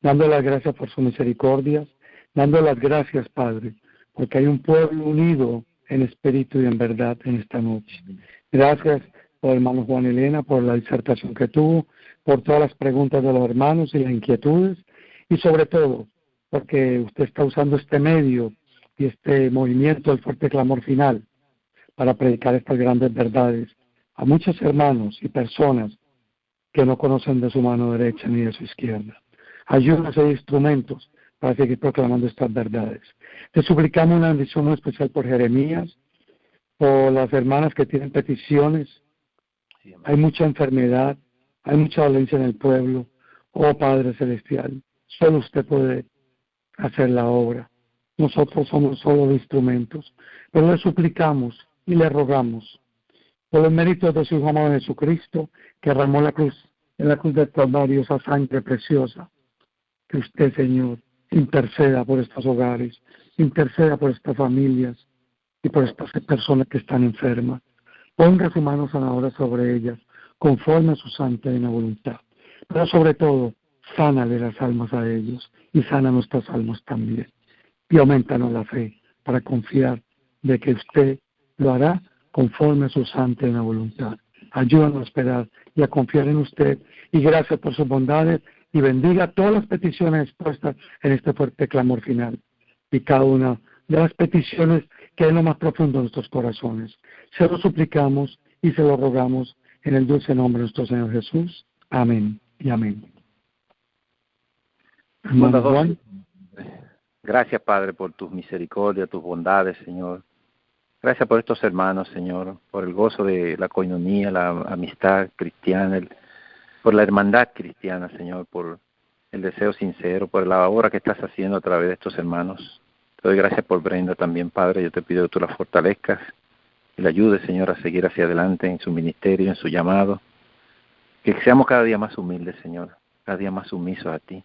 dándole las gracias por su misericordia, dándole las gracias, Padre, porque hay un pueblo unido en espíritu y en verdad en esta noche. Gracias por el hermano Juan Elena, por la disertación que tuvo, por todas las preguntas de los hermanos y las inquietudes, y sobre todo, porque usted está usando este medio y este movimiento del fuerte clamor final para predicar estas grandes verdades a muchos hermanos y personas que no conocen de su mano derecha ni de su izquierda. Ayúdanos a ser instrumentos para seguir proclamando estas verdades. Te suplicamos una bendición muy especial por Jeremías, por las hermanas que tienen peticiones. Hay mucha enfermedad, hay mucha dolencia en el pueblo. Oh Padre Celestial, solo usted puede hacer la obra. Nosotros somos solo instrumentos, pero le suplicamos y le rogamos por los méritos de su Hijo amado Jesucristo, que derramó en la cruz del Calvario esa sangre preciosa, que usted, Señor, interceda por estos hogares, interceda por estas familias y por estas personas que están enfermas. Ponga su mano sanadora sobre ellas, conforme a su santa y buena voluntad. Pero sobre todo, sánale las almas a ellos y sana nuestras almas también. Y aumentanos la fe para confiar de que usted lo hará conforme a su santa y buena voluntad. Ayúdanos a esperar y a confiar en usted. Y gracias por sus bondades y bendiga todas las peticiones expuestas en este fuerte clamor final. Y cada una de las peticiones que hay en lo más profundo de nuestros corazones. Se lo suplicamos y se lo rogamos en el dulce nombre de nuestro Señor Jesús. Amén y amén. Hermano Juan. Gracias, Padre, por tus misericordias, tus bondades, Señor. Gracias por estos hermanos, Señor, por el gozo de la coinonía, la amistad cristiana, por la hermandad cristiana, Señor, por el deseo sincero, por la obra que estás haciendo a través de estos hermanos. Te doy gracias por Brenda también, Padre. Yo te pido que tú la fortalezcas y la ayudes, Señor, a seguir hacia adelante en su ministerio, en su llamado. Que seamos cada día más humildes, Señor, cada día más sumisos a ti.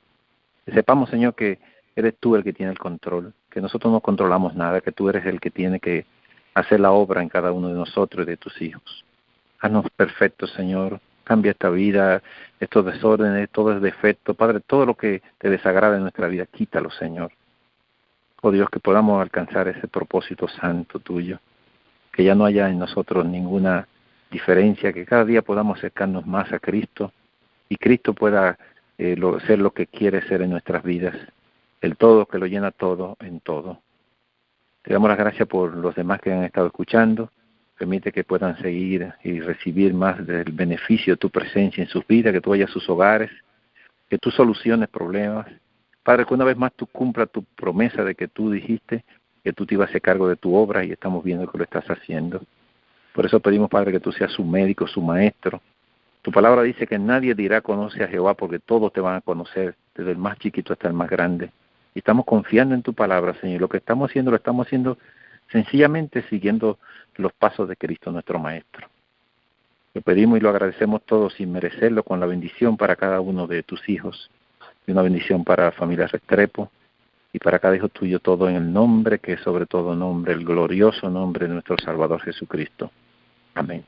Que sepamos, Señor, que eres tú el que tiene el control, que nosotros no controlamos nada, que tú eres el que tiene que hacer la obra en cada uno de nosotros y de tus hijos. Haznos perfectos, Señor. Cambia esta vida, estos desórdenes, todo es defecto. Padre, todo lo que te desagrada en nuestra vida, quítalo, Señor. Oh Dios, que podamos alcanzar ese propósito santo tuyo. Que ya no haya en nosotros ninguna diferencia, que cada día podamos acercarnos más a Cristo y Cristo pueda ser lo que quiere ser en nuestras vidas. El todo que lo llena todo en todo. Te damos las gracias por los demás que han estado escuchando. Permite que puedan seguir y recibir más del beneficio de tu presencia en sus vidas, que tú vayas a sus hogares, que tú soluciones problemas. Padre, que una vez más tú cumplas tu promesa de que tú dijiste que tú te ibas a hacer cargo de tu obra y estamos viendo que lo estás haciendo. Por eso pedimos, Padre, que tú seas su médico, su maestro. Tu palabra dice que nadie dirá conoce a Jehová porque todos te van a conocer, desde el más chiquito hasta el más grande. Y estamos confiando en tu palabra, Señor. Lo que estamos haciendo, lo estamos haciendo sencillamente siguiendo los pasos de Cristo, nuestro Maestro. Lo pedimos y lo agradecemos todos sin merecerlo, con la bendición para cada uno de tus hijos, y una bendición para la familia Restrepo, y para cada hijo tuyo, todo en el nombre que es sobre todo nombre, el glorioso nombre de nuestro Salvador Jesucristo. Amén.